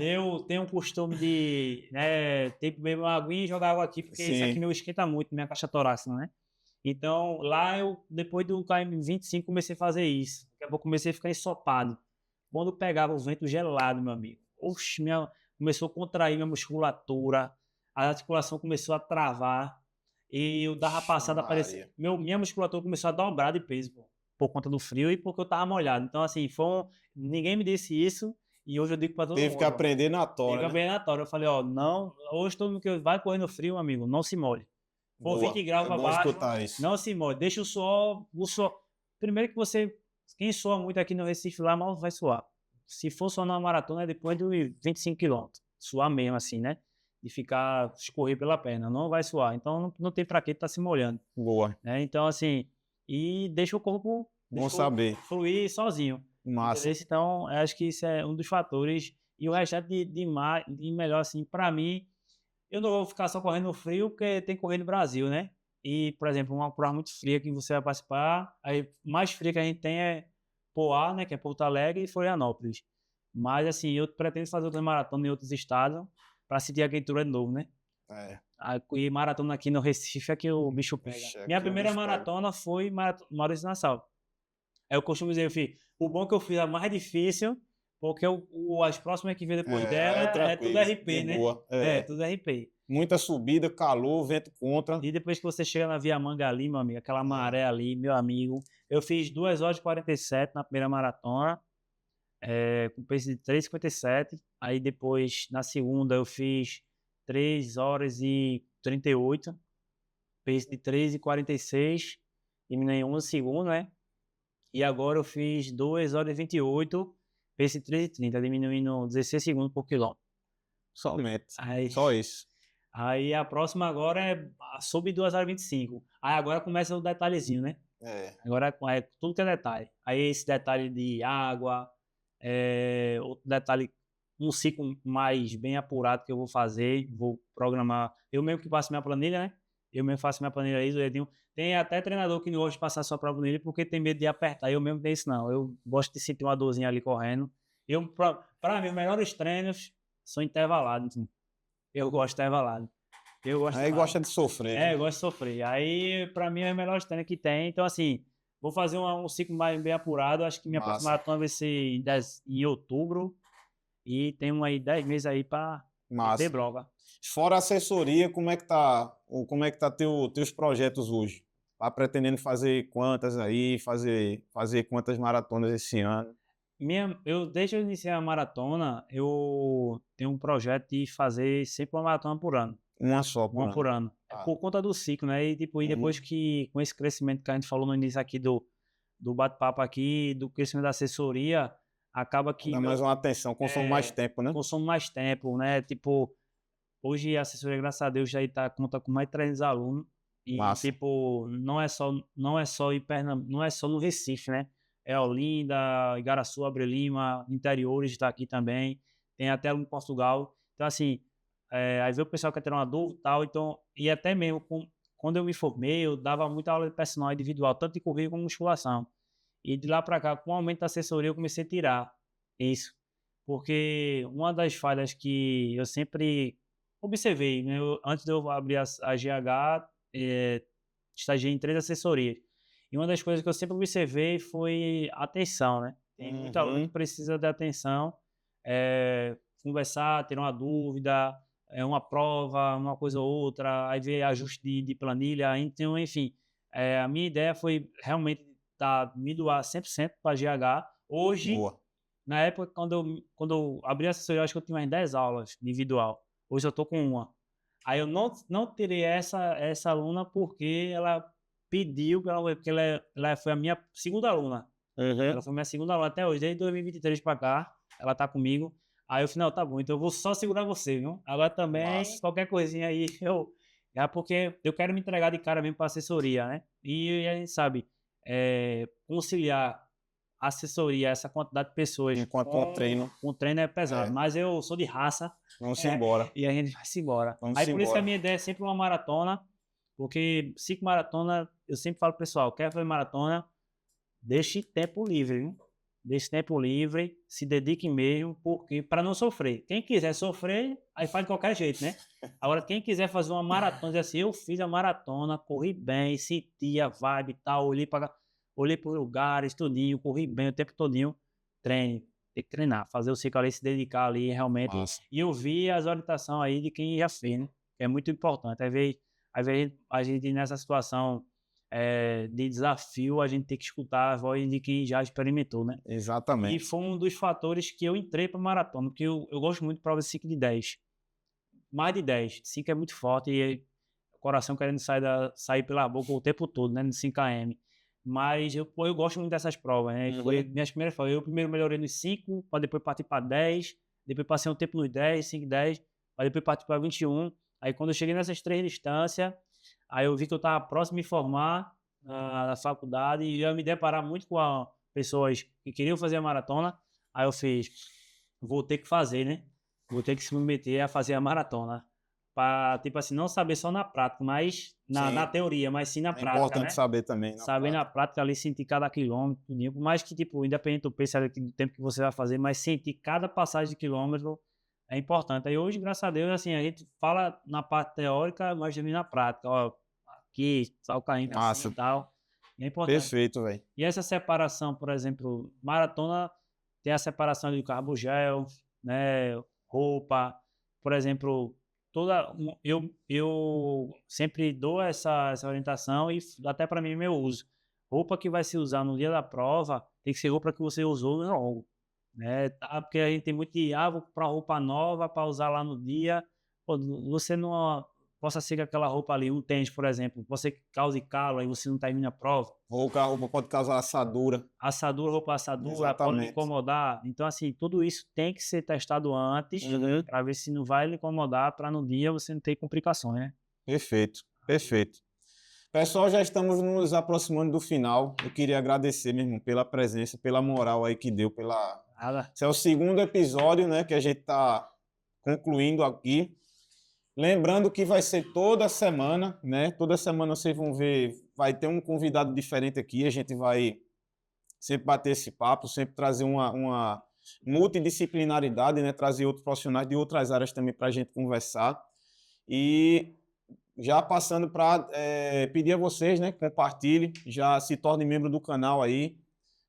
Eu tenho um costume de, né, ter que beber uma aguinha e jogar água aqui, porque isso aqui Sim. meu esquenta muito, minha caixa torácica, né? Então, lá eu, depois do KM25, comecei a fazer isso. Daqui a pouco comecei a ficar ensopado. Quando pegava o vento gelado, meu amigo, oxe, começou a contrair minha musculatura, a articulação começou a travar, e eu dava Ixi, passada, parecia, Maria. minha musculatura começou a dobrar de peso, pô, por conta do frio e porque eu tava molhado. Então, assim, ninguém me disse isso, e hoje eu digo para todo Teve que mundo, ó, aprender na teve tora, a né? bem na tora. Eu falei, ó, não, hoje todo mundo que vai correr no frio, amigo, não se molhe. For 20 Boa. graus É para bom baixo, escutar isso. não se molhe. Deixa o suor. Primeiro que você, quem soa muito aqui no Recife lá, mal vai suar. Se for só na maratona, é depois de 25 quilômetros. Suar mesmo assim, né? De ficar, escorrer pela perna. Não vai suar. Então não tem pra que estar se molhando. Boa. Né? Então, assim, e deixa o corpo Bom saber. fluir sozinho. Entendeu? Massa. Então, eu acho que isso é um dos fatores. E o restante de melhor, assim, para mim, eu não vou ficar só correndo no frio, porque tem que correr no Brasil, né? E, por exemplo, uma prova muito fria que você vai participar, aí mais fria que a gente tem é Poá, né, que é Porto Alegre, e Florianópolis. Mas, assim, eu pretendo fazer outras maratonas em outros estados para sentir a quentura de novo, né? É. E maratona aqui no Recife é que o bicho pega. Ixi, Minha aqui o primeira bicho pega. maratona foi Maurício Nassau. Aí eu costumo dizer, filho, o bom é que eu fiz a mais difícil, porque as próximas que vem depois dela É é tudo tranquilo. De RP, né? boa. É, É. tudo RP. Muita subida, calor, vento contra. E depois que você chega na Via Manga ali, meu amigo, aquela É. maré ali, meu amigo, eu fiz 2 horas e 47 na primeira maratona, com pace de 3,57. Aí depois, na segunda, eu fiz 3 horas e 38, pace de 3,46, diminui 1 segundo, né? E agora eu fiz 2 horas e 28, pace de 3,30, diminuindo 16 segundos por quilômetro. Somente. Aí, Só isso. aí a próxima agora é sub 2 horas e 25. Aí agora começa o detalhezinho, né? É. Agora é tudo que é detalhe. Aí esse detalhe de água, outro detalhe, um ciclo mais bem apurado que eu vou fazer, vou programar. Eu mesmo que faço minha planilha, né? Eu mesmo faço minha planilha aí, Edinho. Tem até treinador que não gosta de passar sua própria planilha porque tem medo de apertar. Eu mesmo tenho isso, não. Eu gosto de sentir uma dorzinha ali correndo. Pra mim, os melhores treinos são intervalados. Eu gosto de intervalado. Eu gosto Aí demais. gosta de sofrer, né? Eu gosto de sofrer. Aí, pra mim, é o melhor treino que tem. Então, assim, vou fazer um ciclo mais bem apurado. Acho que minha próxima Massa. maratona vai ser em outubro. E temos aí 10 meses aí pra meter Massa. bronca. Fora a assessoria, como é que tá teus projetos hoje? Tá pretendendo fazer quantas aí, fazer quantas maratonas esse ano? Desde eu iniciar a maratona, eu tenho um projeto de fazer sempre uma maratona por ano. Uma só por Uma por ano. ano. É Ah. por conta do ciclo, né? E, tipo, e depois Uhum. que, com esse crescimento que a gente falou no início aqui do bate-papo aqui, do crescimento da assessoria, acaba que Dá mais uma atenção, consome mais tempo, né? consome mais tempo, né? Tipo, hoje a assessoria, graças a Deus, conta com mais de 300 alunos. E, Massa. tipo, não é só não é só no Recife, né? É Olinda, Igaraçu, Abre Lima, interiores está aqui também. Tem até aluno em Portugal. Então, assim, aí vê o pessoal que quer ter uma dúvida e tal. Então, e até mesmo quando eu me formei, eu dava muita aula de personal individual, tanto de corrida como musculação. E de lá para cá, com o aumento da assessoria, eu comecei a tirar isso. Porque uma das falhas que eu sempre observei, né? Antes de eu abrir a GH, estagiei em 3 assessorias. E uma das coisas que eu sempre observei foi a atenção, né? Tem muito aluno que Uhum. precisa de atenção, conversar, ter uma dúvida, uma prova, uma coisa ou outra, aí ver ajuste de planilha. Então, enfim, a minha ideia foi realmente me doar 100% para a GH. Hoje, Boa. na época, quando eu abri a assessoria, eu acho que eu tinha umas 10 aulas individual. Hoje eu estou com uma. Aí eu não terei essa aluna porque ela pediu, porque ela foi a minha segunda aluna. Uhum. Ela foi minha segunda aluna até hoje, desde 2023 para cá. Ela tá comigo. Aí eu falei, não, tá bom, então eu vou só segurar você, viu? Agora também, Massa. qualquer coisinha aí, porque eu quero me entregar de cara mesmo para assessoria, né? E a gente sabe, conciliar assessoria, essa quantidade de pessoas Enquanto um treino. com treino é pesado. É. Mas eu sou de raça, Vamos embora. e a gente vai-se embora. Vamos Aí por isso que a embora. minha ideia é sempre uma maratona, porque 5 maratona, eu sempre falo pro pessoal, quer fazer maratona, deixe tempo livre, viu? desse tempo livre, se dedique mesmo, porque para não sofrer. Quem quiser sofrer, aí faz de qualquer jeito, né? Agora, quem quiser fazer uma maratona, dizer assim, eu fiz a maratona, corri bem, senti a vibe e tal, olhei para lugares, tudinho, corri bem o tempo todinho, treine, tem que treinar, fazer o ciclo ali, se dedicar ali realmente. Massa. E eu vi as orientações aí de quem já fez, né? Que é muito importante. Às vezes a gente nessa situação de desafio, a gente tem que escutar a voz de quem já experimentou, né? E Exatamente. foi um dos fatores que eu entrei para maratona, porque eu gosto muito de prova de 5 de 10. Mais de 10. 5 é muito forte e o coração querendo sair pela boca o tempo todo, né? No 5 km. Mas eu gosto muito dessas provas, né? Foi minhas primeiras provas. Eu primeiro melhorei nos 5, para depois partir para 10, depois passei um tempo nos 10, 5, 10, para depois partir para 21. Aí quando eu cheguei nessas 3 distâncias, aí eu vi que eu estava próximo de me formar na faculdade e ia me deparar muito com pessoas que queriam fazer a maratona. Aí eu fiz, vou ter que fazer, né? Vou ter que se meter a fazer a maratona. Para, tipo assim, não saber só na prática, mas na Sim. teoria, mas sim na É prática, importante né? saber também. Saber na prática ali, sentir cada quilômetro, tudinho. Por mais que, tipo, independente do peso do tempo que você vai fazer, mas sentir cada passagem de quilômetro é importante. Aí hoje, graças a Deus, assim, a gente fala na parte teórica, mas também na prática. Ó, aqui, só o carrinho assim Massa. e tal. E é importante. Perfeito, velho. E essa separação, por exemplo, maratona tem a separação de carbogel, né, roupa, por exemplo, eu sempre dou essa orientação e até para mim meu uso. Roupa que vai se usar no dia da prova tem que ser roupa que você usou logo, né? Porque a gente tem muito de, vou comprar roupa nova para usar lá no dia. Pô, você não possa ser com aquela roupa ali, um tênis, por exemplo, você cause calo, aí você não termina a prova. Ou a roupa pode causar assadura. Roupa assadura, pode lhe Exatamente. incomodar. Então, assim, tudo isso tem que ser testado antes, para ver se não vai lhe incomodar, para no dia você não ter complicações, né? Perfeito, perfeito. Pessoal, já estamos nos aproximando do final. Eu queria agradecer, meu irmão, pela presença, pela moral aí que deu, Nada. Esse é o segundo episódio, né, que a gente está concluindo aqui. Lembrando que vai ser toda semana, né? Toda semana vocês vão ver, vai ter um convidado diferente aqui. A gente vai sempre bater esse papo, sempre trazer uma multidisciplinaridade, né? Trazer outros profissionais de outras áreas também para a gente conversar. E já passando para pedir a vocês, né? Compartilhe, já se torne membro do canal aí,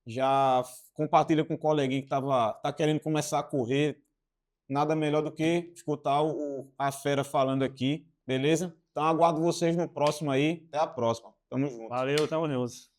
já compartilha com um coleguinha que tá querendo começar a correr. Nada melhor do que escutar a fera falando aqui, beleza? Então aguardo vocês no próximo aí. Até a próxima. Tamo junto. Valeu, tamo juntos.